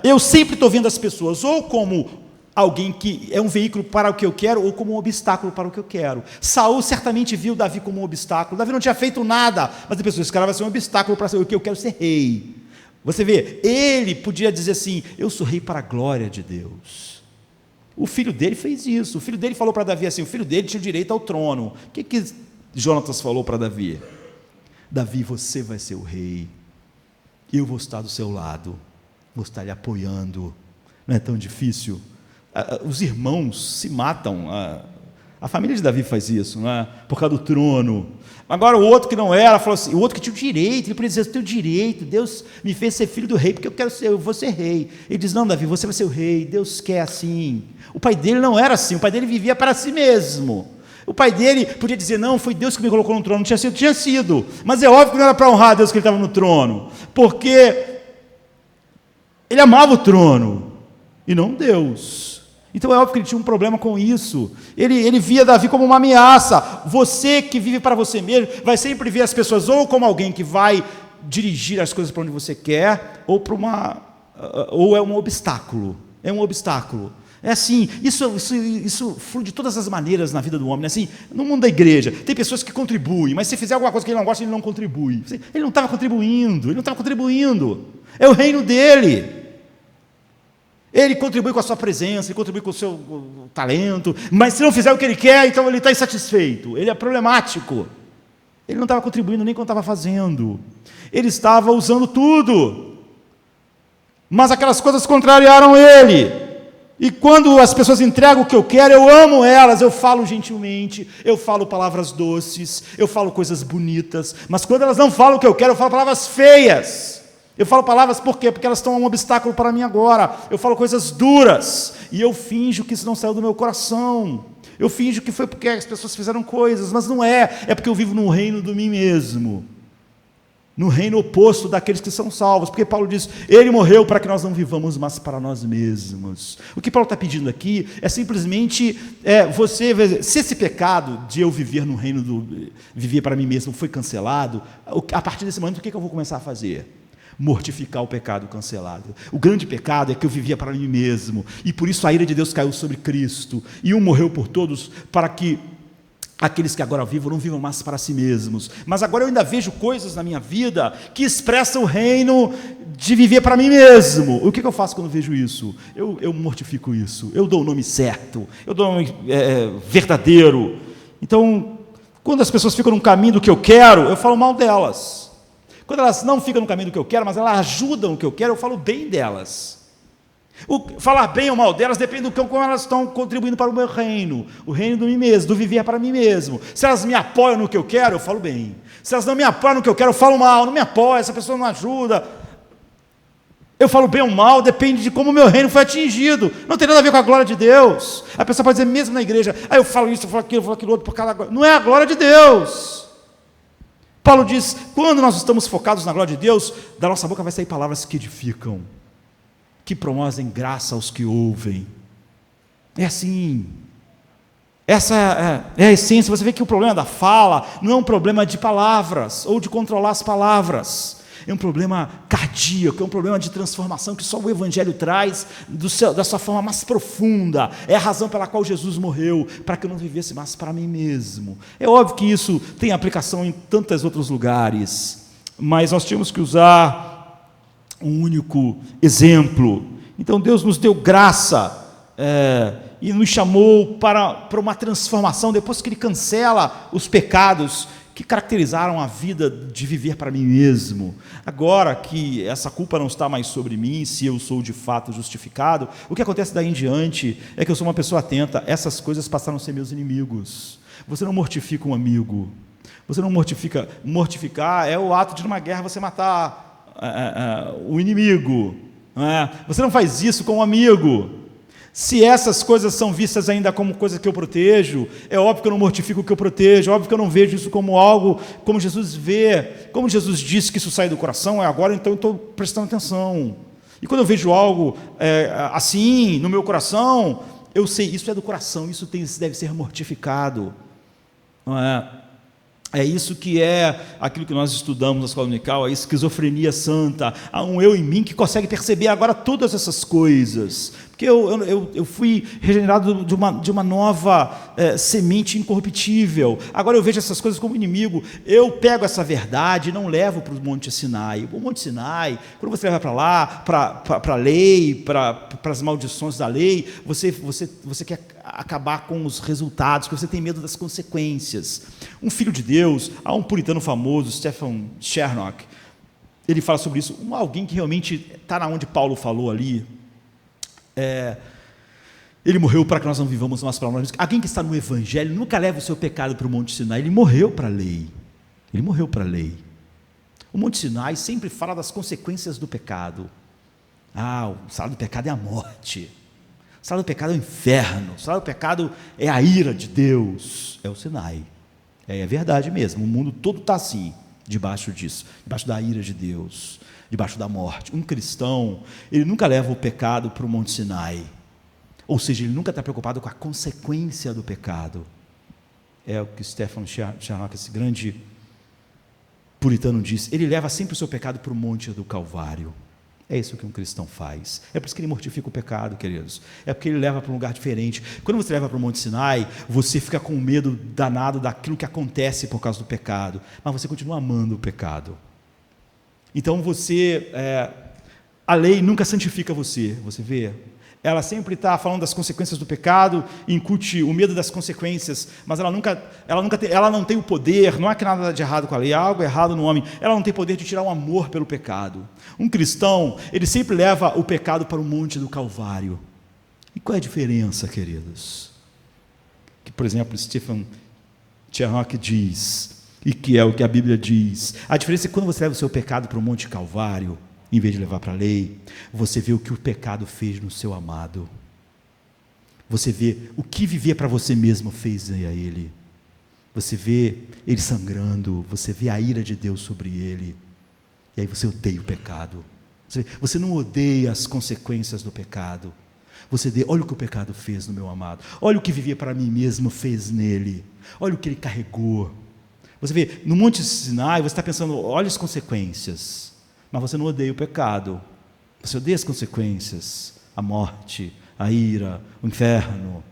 eu sempre estou vendo as pessoas ou como alguém que é um veículo para o que eu quero ou como um obstáculo para o que eu quero. Saul certamente viu Davi como um obstáculo. Davi não tinha feito nada, mas a pessoa, esse cara vai ser um obstáculo para o que eu quero ser rei. Você vê, ele podia dizer assim, eu sou rei para a glória de Deus. O filho dele fez isso. O filho dele falou para Davi assim, o filho dele tinha o direito ao trono. O que Jonatas falou para Davi? Davi, você vai ser o rei. Eu vou estar do seu lado. Vou estar lhe apoiando. Não é tão difícil? Os irmãos se matam. A família de Davi faz isso, não é? Por causa do trono. Agora o outro que não era, falou assim, o outro que tinha o direito, ele podia dizer, eu tenho direito, Deus me fez ser filho do rei, porque eu vou ser rei. Ele diz, não, Davi, você vai ser o rei, Deus quer assim. O pai dele não era assim, o pai dele vivia para si mesmo. O pai dele podia dizer, não, foi Deus que me colocou no trono, não tinha sido. Mas é óbvio que não era para honrar Deus que ele estava no trono, porque ele amava o trono, e não Deus. Então é óbvio que ele tinha um problema com isso. Ele via Davi como uma ameaça. Você que vive para você mesmo, vai sempre ver as pessoas ou como alguém que vai dirigir as coisas para onde você quer, ou é um obstáculo. É um obstáculo. É assim, isso flui de todas as maneiras na vida do homem. Né? Assim, no mundo da igreja, tem pessoas que contribuem, mas se fizer alguma coisa que ele não gosta, ele não contribui. Ele não estava contribuindo. É o reino dele. Ele contribui com a sua presença, ele contribui com o seu talento, mas se não fizer o que ele quer, então ele está insatisfeito. Ele é problemático. Ele não estava contribuindo nem quando estava fazendo. Ele estava usando tudo. Mas aquelas coisas contrariaram ele. E quando as pessoas entregam o que eu quero, eu amo elas, eu falo gentilmente, eu falo palavras doces, eu falo coisas bonitas, mas quando elas não falam o que eu quero, eu falo palavras feias. Eu falo palavras por quê? Porque elas estão um obstáculo para mim agora. Eu falo coisas duras e eu finjo que isso não saiu do meu coração. Eu finjo que foi porque as pessoas fizeram coisas, mas não é. É porque eu vivo no reino do mim mesmo. No reino oposto daqueles que são salvos. Porque Paulo diz, ele morreu para que nós não vivamos mais para nós mesmos. O que Paulo está pedindo aqui é simplesmente, se esse pecado de eu viver no reino viver para mim mesmo foi cancelado, a partir desse momento o que eu vou começar a fazer? Mortificar o pecado cancelado. O grande pecado é que eu vivia para mim mesmo, e por isso a ira de Deus caiu sobre Cristo, e um morreu por todos, para que aqueles que agora vivam não vivam mais para si mesmos. Mas agora eu ainda vejo coisas na minha vida que expressam o reino de viver para mim mesmo. O que eu faço quando vejo isso? Eu mortifico isso, eu dou o nome certo, eu dou o nome verdadeiro, Então, quando as pessoas ficam no caminho do que eu quero, eu falo mal delas. Quando elas não ficam no caminho do que eu quero, mas elas ajudam o que eu quero, eu falo bem delas. Falar bem ou mal delas depende do como elas estão contribuindo para o meu reino, o reino de mim mesmo, do viver para mim mesmo. Se elas me apoiam no que eu quero, eu falo bem. Se elas não me apoiam no que eu quero, eu falo mal. Não me apoia, essa pessoa não ajuda. Eu falo bem ou mal, depende de como o meu reino foi atingido. Não tem nada a ver com a glória de Deus. A pessoa pode dizer, mesmo na igreja, eu falo isso, eu falo aquilo outro, por causa da glória. Não é a glória de Deus. Paulo diz, quando nós estamos focados na glória de Deus, da nossa boca vai sair palavras que edificam, que promovem graça aos que ouvem. É assim. Essa é a essência. Você vê que o problema da fala não é um problema de palavras, ou de controlar as palavras. É um problema cardíaco, é um problema de transformação que só o Evangelho traz da sua forma mais profunda. É a razão pela qual Jesus morreu, para que eu não vivesse mais para mim mesmo. É óbvio que isso tem aplicação em tantos outros lugares, mas nós tínhamos que usar um único exemplo. Então Deus nos deu graça e nos chamou para uma transformação, depois que Ele cancela os pecados que caracterizaram a vida de viver para mim mesmo. Agora que essa culpa não está mais sobre mim, se eu sou de fato justificado, o que acontece daí em diante é que eu sou uma pessoa atenta. Essas coisas passaram a ser meus inimigos. Você não mortifica um amigo. Você não mortifica. Mortificar é o ato de, numa guerra, você matar o inimigo. Não é? Você não faz isso com um amigo. Se essas coisas são vistas ainda como coisa que eu protejo, é óbvio que eu não mortifico o que eu protejo, é óbvio que eu não vejo isso como algo, como Jesus vê, como Jesus disse que isso sai do coração, agora então eu estou prestando atenção. E quando eu vejo algo assim no meu coração, eu sei, isso é do coração, isso deve ser mortificado. Não é? É isso que é aquilo que nós estudamos na escola dominical, a esquizofrenia santa. Há um eu em mim que consegue perceber agora todas essas coisas. Porque eu fui regenerado de uma nova semente incorruptível. Agora eu vejo essas coisas como inimigo. Eu pego essa verdade e não levo para o Monte Sinai. O Monte Sinai, quando você leva para lá, para a lei, para as maldições da lei, você quer acabar com os resultados, porque você tem medo das consequências. Um filho de Deus, há um puritano famoso, Stephen Chernock, ele fala sobre isso, alguém que realmente está na onde Paulo falou ali. Ele morreu para que nós não vivamos mais para nós. Alguém que está no Evangelho nunca leva o seu pecado para o Monte Sinai. Ele morreu para a lei. Ele morreu para a lei. O Monte Sinai sempre fala das consequências do pecado. O salário do pecado é a morte. O salário do pecado é o inferno. O salário do pecado é a ira de Deus. É o Sinai. É verdade mesmo. O mundo todo está assim, debaixo disso, debaixo da ira de Deus, debaixo da morte. Um cristão, ele nunca leva o pecado para o Monte Sinai. Ou seja, ele nunca está preocupado com a consequência do pecado. É o que Stephen Chernock, esse grande puritano, diz. Ele leva sempre o seu pecado para o Monte do Calvário. É isso que um cristão faz. É por isso que ele mortifica o pecado, queridos. É porque ele leva para um lugar diferente. Quando você leva para o Monte Sinai, você fica com medo danado daquilo que acontece por causa do pecado. Mas você continua amando o pecado. Então a lei nunca santifica você, você vê? Ela sempre está falando das consequências do pecado, incute o medo das consequências, mas ela não tem o poder, não há que nada de errado com a lei, há algo errado no homem, ela não tem poder de tirar o amor pelo pecado. Um cristão, ele sempre leva o pecado para o monte do Calvário. E qual é a diferença, queridos? Que, por exemplo, Stephen Chernock diz, e que é o que a Bíblia diz, a diferença é que quando você leva o seu pecado para o monte Calvário, em vez de levar para a lei, você vê o que o pecado fez no seu amado. Você vê o que viver para você mesmo fez a ele. Você vê ele sangrando, você vê a ira de Deus sobre ele. E aí você odeia o pecado. Você não odeia as consequências do pecado. Você vê, olha o que o pecado fez no meu amado. Olha o que vivia para mim mesmo fez nele. Olha o que ele carregou. Você vê, no Monte Sinai, você está pensando, olha as consequências. Mas você não odeia o pecado, você odeia as consequências, a morte, a ira, o inferno.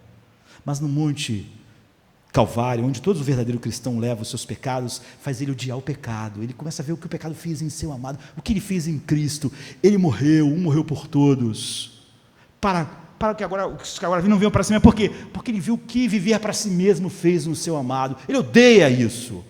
Mas no Monte Calvário, onde todo o verdadeiro cristão leva os seus pecados, faz ele odiar o pecado. Ele começa a ver o que o pecado fez em seu amado, o que ele fez em Cristo. Ele morreu, morreu por todos, para para que agora não venham para cima. Por quê? Porque ele viu que viver para si mesmo fez no seu amado. Ele odeia isso.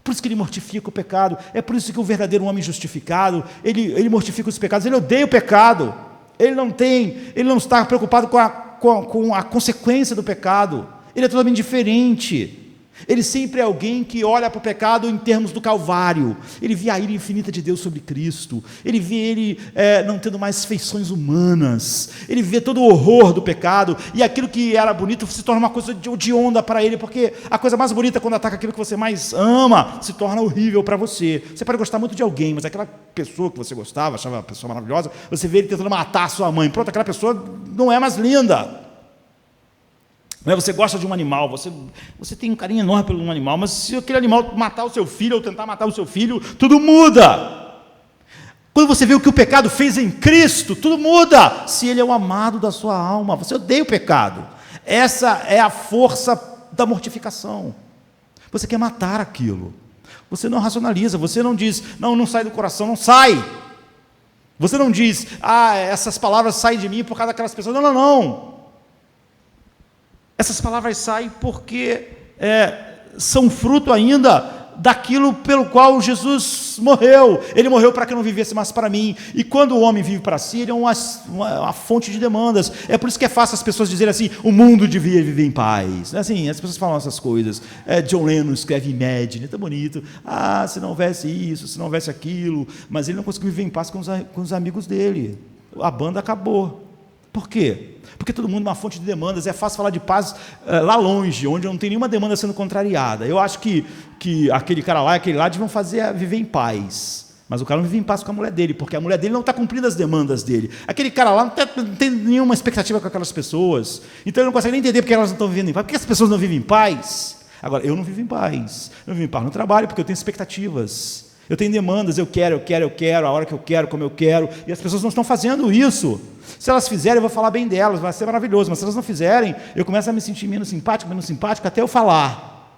Por isso que ele mortifica o pecado. É por isso que o verdadeiro homem justificado, ele mortifica os pecados. Ele odeia o pecado. Ele não está preocupado com a consequência do pecado. Ele é totalmente diferente. Ele sempre é alguém que olha para o pecado em termos do Calvário. Ele vê a ira infinita de Deus sobre Cristo. Ele vê ele não tendo mais feições humanas. Ele vê todo o horror do pecado. E aquilo que era bonito se torna uma coisa de onda para ele, porque a coisa mais bonita quando ataca aquilo que você mais ama se torna horrível para você. Você pode gostar muito de alguém, mas aquela pessoa que você gostava, achava uma pessoa maravilhosa, você vê ele tentando matar a sua mãe. Pronto, aquela pessoa não é mais linda. Você gosta de um animal, você tem um carinho enorme por um animal, mas se aquele animal matar o seu filho ou tentar matar o seu filho, tudo muda. Quando você vê o que o pecado fez em Cristo, tudo muda. Se ele é o amado da sua alma, você odeia o pecado. Essa é a força da mortificação. Você quer matar aquilo. Você não racionaliza, você não diz, não sai do coração, não sai. Você não diz, essas palavras saem de mim por causa daquelas pessoas. Não. Essas palavras saem porque são fruto ainda daquilo pelo qual Jesus morreu. Ele morreu para que eu não vivesse mais para mim. E quando o homem vive para si, ele é uma fonte de demandas. É por isso que é fácil as pessoas dizerem assim, o mundo devia viver em paz. Assim, as pessoas falam essas coisas. John Lennon escreve Imagine, é tão bonito. Se não houvesse isso, se não houvesse aquilo. Mas ele não conseguiu viver em paz com os amigos dele. A banda acabou. Por quê? Porque todo mundo é uma fonte de demandas. É fácil falar de paz lá longe, onde não tem nenhuma demanda sendo contrariada. Eu acho que aquele cara lá e aquele lá deviam viver em paz. Mas o cara não vive em paz com a mulher dele, porque a mulher dele não está cumprindo as demandas dele. Aquele cara lá não tem nenhuma expectativa com aquelas pessoas. Então ele não consegue nem entender porque elas não estão vivendo em paz. Por que as pessoas não vivem em paz? Agora, eu não vivo em paz. Eu não vivo em paz no trabalho, porque eu tenho expectativas. Eu tenho demandas, eu quero, a hora que eu quero, como eu quero, e as pessoas não estão fazendo isso. Se elas fizerem, eu vou falar bem delas, vai ser maravilhoso, mas se elas não fizerem, eu começo a me sentir menos simpático, até eu falar.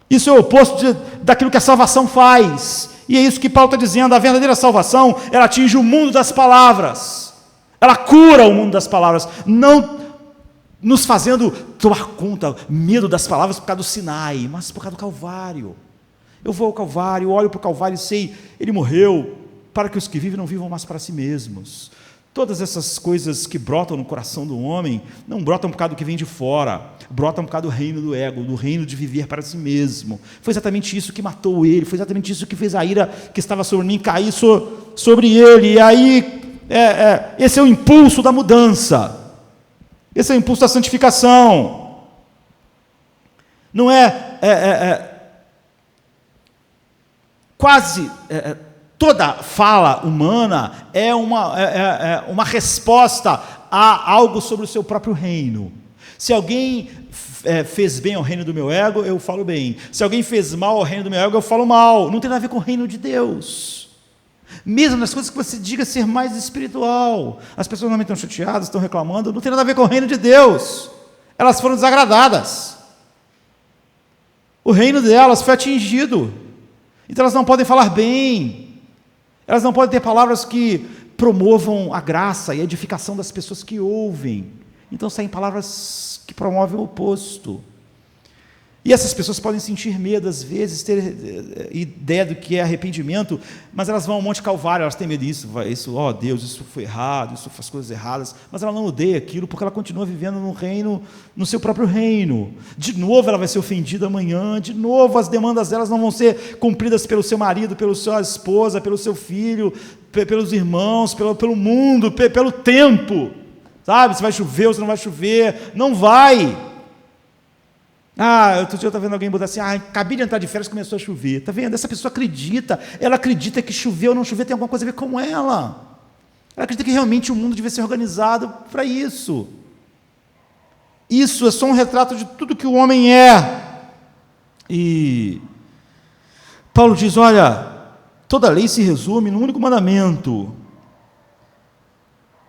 Isso é o oposto daquilo que a salvação faz, e é isso que Paulo está dizendo, a verdadeira salvação, ela atinge o mundo das palavras, ela cura o mundo das palavras, não nos fazendo tomar conta, medo das palavras por causa do Sinai, mas por causa do Calvário. Eu vou ao Calvário, olho para o Calvário e sei, ele morreu para que os que vivem não vivam mais para si mesmos. Todas essas coisas que brotam no coração do homem, não brotam por causa do que vem de fora, brotam por causa do reino do ego, do reino de viver para si mesmo. Foi exatamente isso que matou ele, foi exatamente isso que fez a ira que estava sobre mim cair sobre ele. E aí, esse é o impulso da mudança, esse é o impulso da santificação. Não quase toda fala humana é uma resposta a algo sobre o seu próprio reino. Se alguém fez bem ao reino do meu ego, eu falo bem. Se alguém fez mal ao reino do meu ego, eu falo mal. Não tem nada a ver com o reino de Deus. Mesmo nas coisas que você diga ser mais espiritual. As pessoas normalmente estão chateadas, estão reclamando, não tem nada a ver com o reino de Deus. Elas foram desagradadas. O reino delas foi atingido. Então elas não podem falar bem, elas não podem ter palavras que promovam a graça e a edificação das pessoas que ouvem. Então saem palavras que promovem o oposto. E essas pessoas podem sentir medo, às vezes, ter ideia do que é arrependimento, mas elas vão ao Monte Calvário, elas têm medo disso, Deus, isso foi errado, isso faz coisas erradas, mas ela não odeia aquilo, porque ela continua vivendo no reino, no seu próprio reino. De novo ela vai ser ofendida amanhã, de novo as demandas delas não vão ser cumpridas pelo seu marido, pela sua esposa, pelo seu filho, pelos irmãos, pelo mundo, pelo tempo, sabe? Se vai chover ou se não vai chover, não vai. Outro dia eu estava vendo alguém botar assim, acabei de entrar de férias e começou a chover. Está vendo? Essa pessoa acredita, ela acredita que chover ou não chover tem alguma coisa a ver com ela. Ela acredita que realmente o mundo deve ser organizado para isso. Isso é só um retrato de tudo que o homem é. E Paulo diz, olha, toda lei se resume num único mandamento.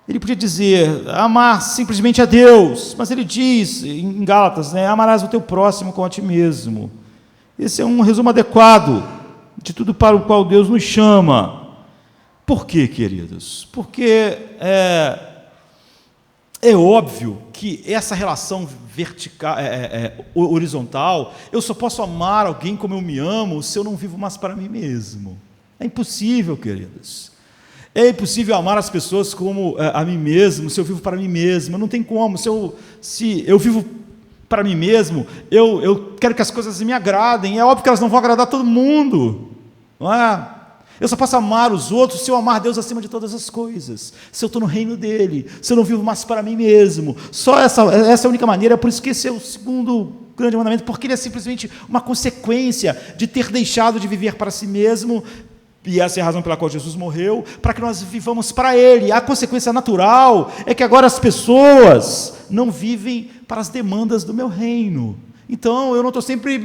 Ele podia dizer, amar simplesmente a Deus, mas ele diz, em Gálatas, amarás o teu próximo como a ti mesmo. Esse é um resumo adequado de tudo para o qual Deus nos chama. Por quê, queridos? Porque É óbvio que essa relação vertical, horizontal, eu só posso amar alguém como eu me amo se eu não vivo mais para mim mesmo. É impossível, queridos. É impossível amar as pessoas como a mim mesmo se eu vivo para mim mesmo. Não tem como. Se eu vivo para mim mesmo, eu quero que as coisas me agradem. É óbvio que elas não vão agradar todo mundo, não é? Eu só posso amar os outros se eu amar Deus acima de todas as coisas, se eu estou no reino dele, se eu não vivo mais para mim mesmo. Só essa é a única maneira. Por isso que esse é o segundo grande mandamento, porque ele é simplesmente uma consequência de ter deixado de viver para si mesmo, e essa é a razão pela qual Jesus morreu, para que nós vivamos para ele. A consequência natural é que agora as pessoas não vivem para as demandas do meu reino, então eu não estou sempre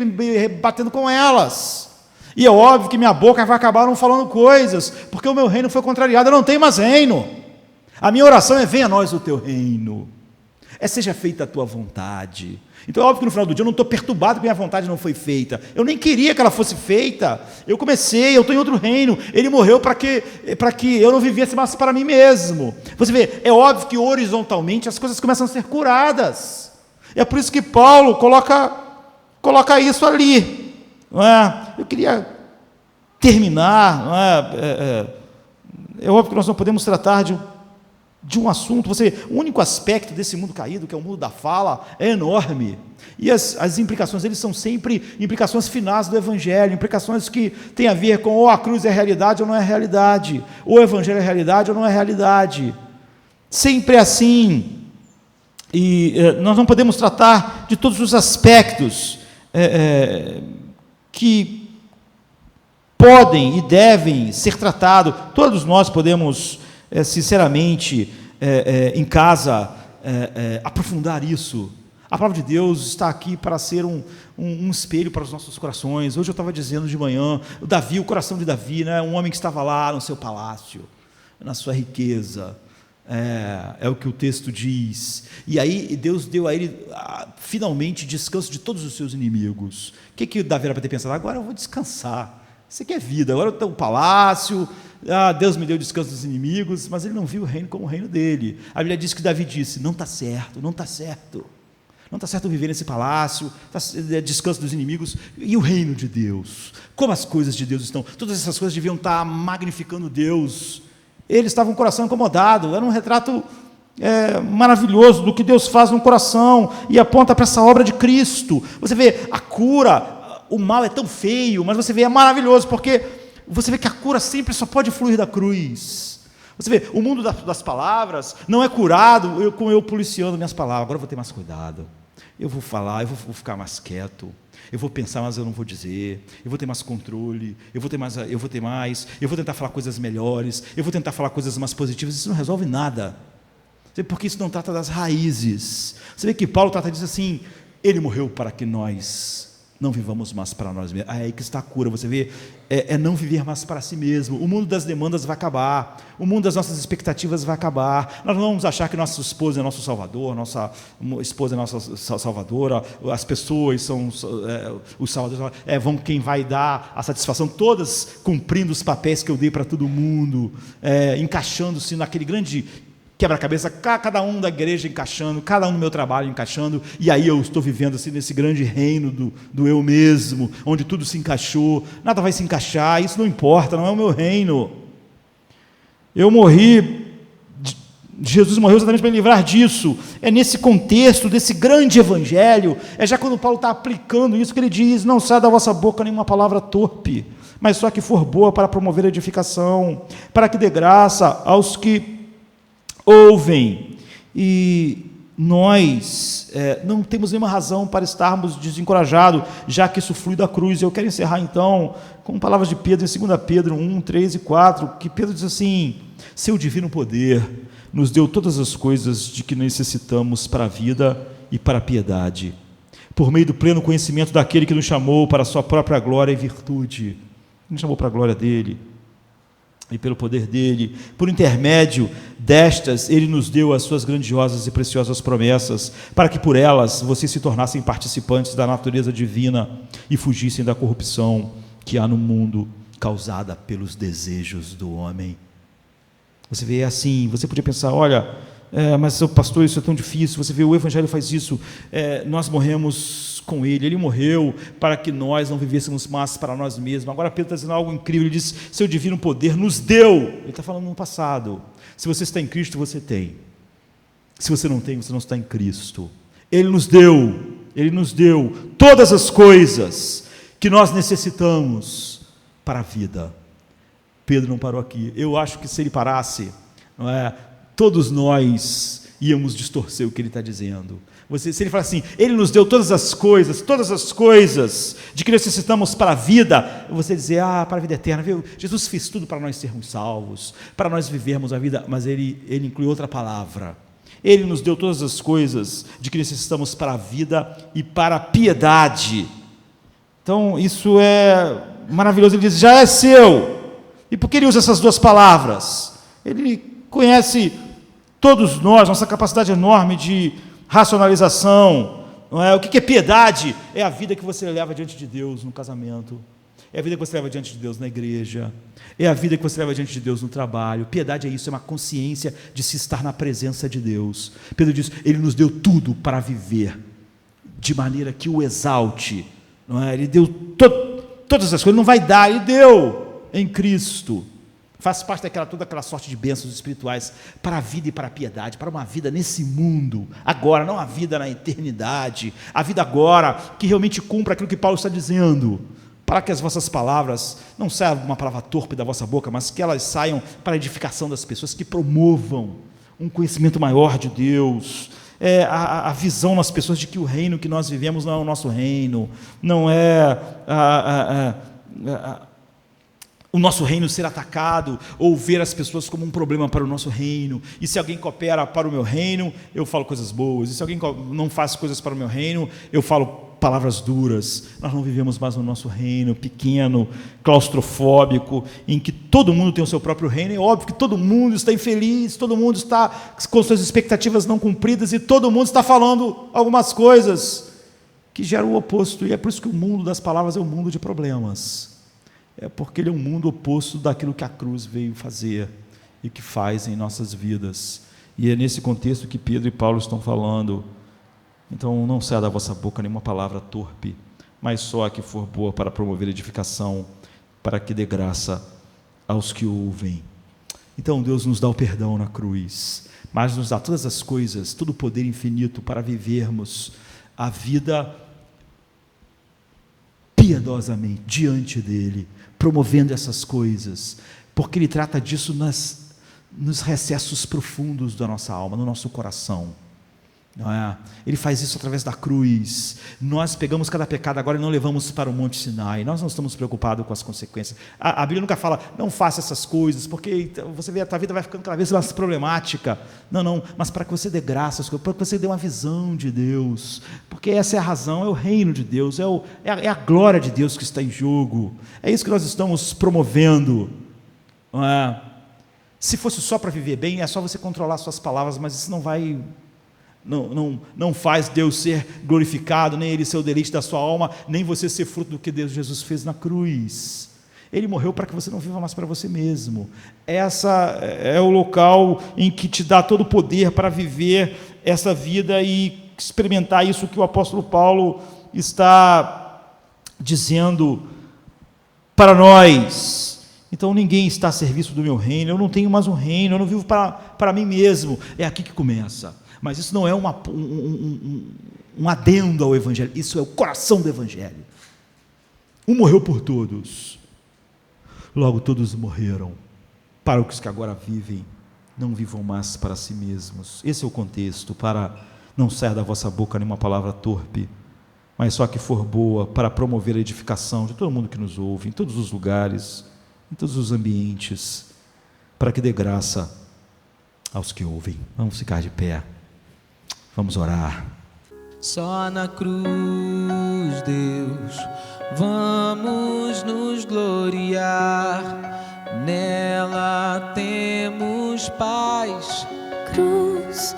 batendo com elas. E é óbvio que minha boca vai acabar não falando coisas, porque o meu reino foi contrariado, eu não tenho mais reino. A minha oração é: venha a nós o teu reino, seja feita a tua vontade. Então é óbvio que no final do dia eu não estou perturbado que minha vontade não foi feita, eu nem queria que ela fosse feita, eu estou em outro reino, ele morreu para que eu não vivesse mais para mim mesmo. Você vê, é óbvio que horizontalmente as coisas começam a ser curadas, é por isso que Paulo coloca isso ali. Não é? Eu queria terminar, não é óbvio que nós não podemos tratar de um assunto, o único aspecto desse mundo caído, que é o mundo da fala, é enorme, e as implicações deles são sempre implicações finais do Evangelho, implicações que têm a ver com ou a cruz é realidade ou não é realidade, ou o Evangelho é realidade ou não é realidade, sempre assim, e nós não podemos tratar de todos os aspectos que podem e devem ser tratados. Todos nós podemos, sinceramente, em casa, aprofundar isso. A palavra de Deus está aqui para ser um espelho para os nossos corações. Hoje eu estava dizendo de manhã, o coração de Davi, né, um homem que estava lá no seu palácio, na sua riqueza, é o que o texto diz, e aí Deus deu a ele finalmente descanso de todos os seus inimigos. O que Davi era para ter pensado? Agora eu vou descansar, isso aqui é vida, agora eu estou no palácio, Deus me deu descanso dos inimigos, mas ele não viu o reino como o reino dele. A Bíblia diz que Davi disse: não está certo, não está certo, não está certo viver nesse palácio, descanso dos inimigos, e o reino de Deus, como as coisas de Deus estão, todas essas coisas deviam estar magnificando Deus. Ele estava com o coração incomodado, era um retrato maravilhoso do que Deus faz no coração, e aponta para essa obra de Cristo. Você vê a cura, o mal é tão feio, mas você vê, é maravilhoso, porque você vê que a cura sempre só pode fluir da cruz. Você vê, o mundo das palavras não é curado com eu policiando minhas palavras. Agora eu vou ter mais cuidado, eu vou falar, eu vou ficar mais quieto, eu vou pensar, mas eu não vou dizer, eu vou ter mais controle, eu vou tentar falar coisas melhores, eu vou tentar falar coisas mais positivas. Isso não resolve nada, porque isso não trata das raízes. Você vê que Paulo trata disso assim: ele morreu para que nós não vivamos mais para nós mesmos. Aí que está a cura. Você vê, não viver mais para si mesmo. O mundo das demandas vai acabar, o mundo das nossas expectativas vai acabar. Nós não vamos achar que nossa esposa é nosso salvador, nossa esposa é nossa salvadora, as pessoas são os salvadores, quem vai dar a satisfação, todas cumprindo os papéis que eu dei para todo mundo, encaixando-se naquele grande quebra-cabeça, cada um da igreja encaixando, cada um no meu trabalho encaixando, e aí eu estou vivendo assim nesse grande reino do eu mesmo, onde tudo se encaixou. Nada vai se encaixar, isso não importa, não é o meu reino. Eu morri, Jesus morreu exatamente para me livrar disso. É nesse contexto desse grande evangelho, já quando Paulo está aplicando isso que ele diz: não sai da vossa boca nenhuma palavra torpe, mas só que for boa para promover a edificação, para que dê graça aos que ouvem. E nós não temos nenhuma razão para estarmos desencorajados, já que isso flui da cruz. Eu quero encerrar então com palavras de Pedro em 2 Pedro 1, 3 e 4, que Pedro diz assim: seu divino poder nos deu todas as coisas de que necessitamos para a vida e para a piedade, por meio do pleno conhecimento daquele que nos chamou para a sua própria glória e virtude. Nos chamou para a glória dele e pelo poder dele. Por intermédio destas, ele nos deu as suas grandiosas e preciosas promessas, para que por elas vocês se tornassem participantes da natureza divina e fugissem da corrupção que há no mundo, causada pelos desejos do homem. Você vê assim, você podia pensar: olha, mas pastor, isso é tão difícil, você vê, o Evangelho faz isso, nós morremos com Ele morreu para que nós não vivêssemos mais para nós mesmos. Agora Pedro está dizendo algo incrível, ele diz, seu divino poder nos deu, ele está falando no passado, se você está em Cristo, você tem, se você não tem, você não está em Cristo. Ele nos deu todas as coisas que nós necessitamos para a vida. Pedro não parou aqui. Eu acho que se ele parasse, não é, todos nós íamos distorcer o que ele está dizendo. Se ele falar assim, ele nos deu todas as coisas de que necessitamos para a vida, você dizer, para a vida eterna, viu? Jesus fez tudo para nós sermos salvos, para nós vivermos a vida, mas ele inclui outra palavra. Ele nos deu todas as coisas de que necessitamos para a vida e para a piedade. Então, isso é maravilhoso. Ele diz, já é seu. E por que ele usa essas duas palavras? Ele conhece todos nós, nossa capacidade enorme de racionalização. Não é? O que é piedade? É a vida que você leva diante de Deus no casamento. É a vida que você leva diante de Deus na igreja. É a vida que você leva diante de Deus no trabalho. Piedade é isso, é uma consciência de se estar na presença de Deus. Pedro diz, ele nos deu tudo para viver, de maneira que o exalte. Não é? Ele deu todas as coisas, ele não vai dar, ele deu em Cristo. Faz parte toda aquela sorte de bênçãos espirituais para a vida e para a piedade, para uma vida nesse mundo, agora, não a vida na eternidade, a vida agora, que realmente cumpra aquilo que Paulo está dizendo, para que as vossas palavras não saiam uma palavra torpe da vossa boca, mas que elas saiam para a edificação das pessoas, que promovam um conhecimento maior de Deus, a visão nas pessoas de que o reino que nós vivemos não é o nosso reino, não é o nosso reino ser atacado, ou ver as pessoas como um problema para o nosso reino, e se alguém coopera para o meu reino, eu falo coisas boas, e se alguém não faz coisas para o meu reino, eu falo palavras duras. Nós não vivemos mais no nosso reino pequeno, claustrofóbico, em que todo mundo tem o seu próprio reino. É óbvio que todo mundo está infeliz, todo mundo está com suas expectativas não cumpridas, e todo mundo está falando algumas coisas que geram o oposto, e é por isso que o mundo das palavras é um mundo de problemas. É porque ele é um mundo oposto daquilo que a cruz veio fazer e que faz em nossas vidas. E é nesse contexto que Pedro e Paulo estão falando. Então, não saia da vossa boca nenhuma palavra torpe, mas só a que for boa para promover edificação, para que dê graça aos que ouvem. Então, Deus nos dá o perdão na cruz, mas nos dá todas as coisas, todo o poder infinito para vivermos a vida piedosamente diante dele, promovendo essas coisas, porque ele trata disso nos recessos profundos da nossa alma, no nosso coração. Não é? Ele faz isso através da cruz. Nós pegamos cada pecado agora e não levamos para o Monte Sinai. Nós não estamos preocupados com as consequências. A Bíblia nunca fala, não faça essas coisas, porque você vê, a tua vida vai ficando cada vez mais problemática. Não, mas para que você dê graças, para que você dê uma visão de Deus, porque essa é a razão, é o reino de Deus, é a glória de Deus que está em jogo. É isso que nós estamos promovendo. Não é? Se fosse só para viver bem, é só você controlar suas palavras, mas isso não vai... Não faz Deus ser glorificado, nem Ele ser o deleite da sua alma, nem você ser fruto do que Jesus fez na cruz. Ele morreu para que você não viva mais para você mesmo. Essa é o local em que te dá todo o poder para viver essa vida e experimentar isso que o apóstolo Paulo está dizendo para nós. Então, ninguém está a serviço do meu reino, eu não tenho mais um reino, eu não vivo para mim mesmo. É aqui que começa. Mas isso não é um adendo ao Evangelho, isso é o coração do Evangelho. Um morreu por todos, logo todos morreram, para os que agora vivem, não vivam mais para si mesmos. Esse é o contexto, para não sair da vossa boca nenhuma palavra torpe, mas só que for boa, para promover a edificação de todo mundo que nos ouve, em todos os lugares, em todos os ambientes, para que dê graça aos que ouvem. Vamos ficar de pé. Vamos orar. Só na cruz, Deus, vamos nos gloriar. Nela temos paz. Cruz,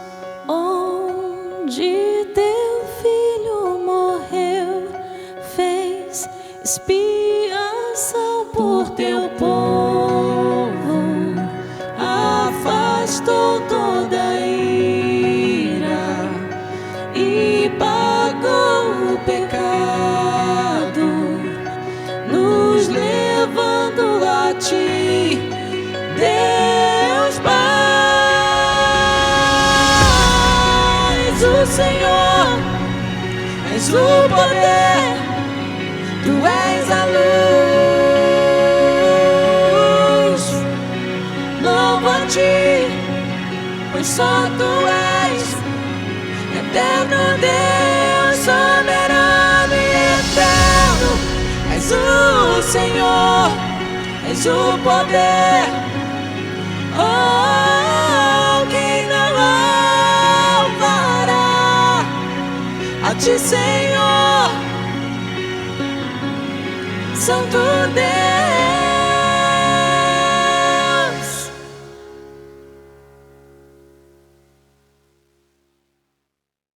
onde teu filho morreu, fez expiação por teu povo, afastou toda ira. Senhor, és o poder, Tu és a luz. Louvo a Ti, pois só Tu és eterno Deus, soberano e eterno. És o Senhor, és o poder. Oh, quem não louvará a Ti, Senhor, Santo Deus.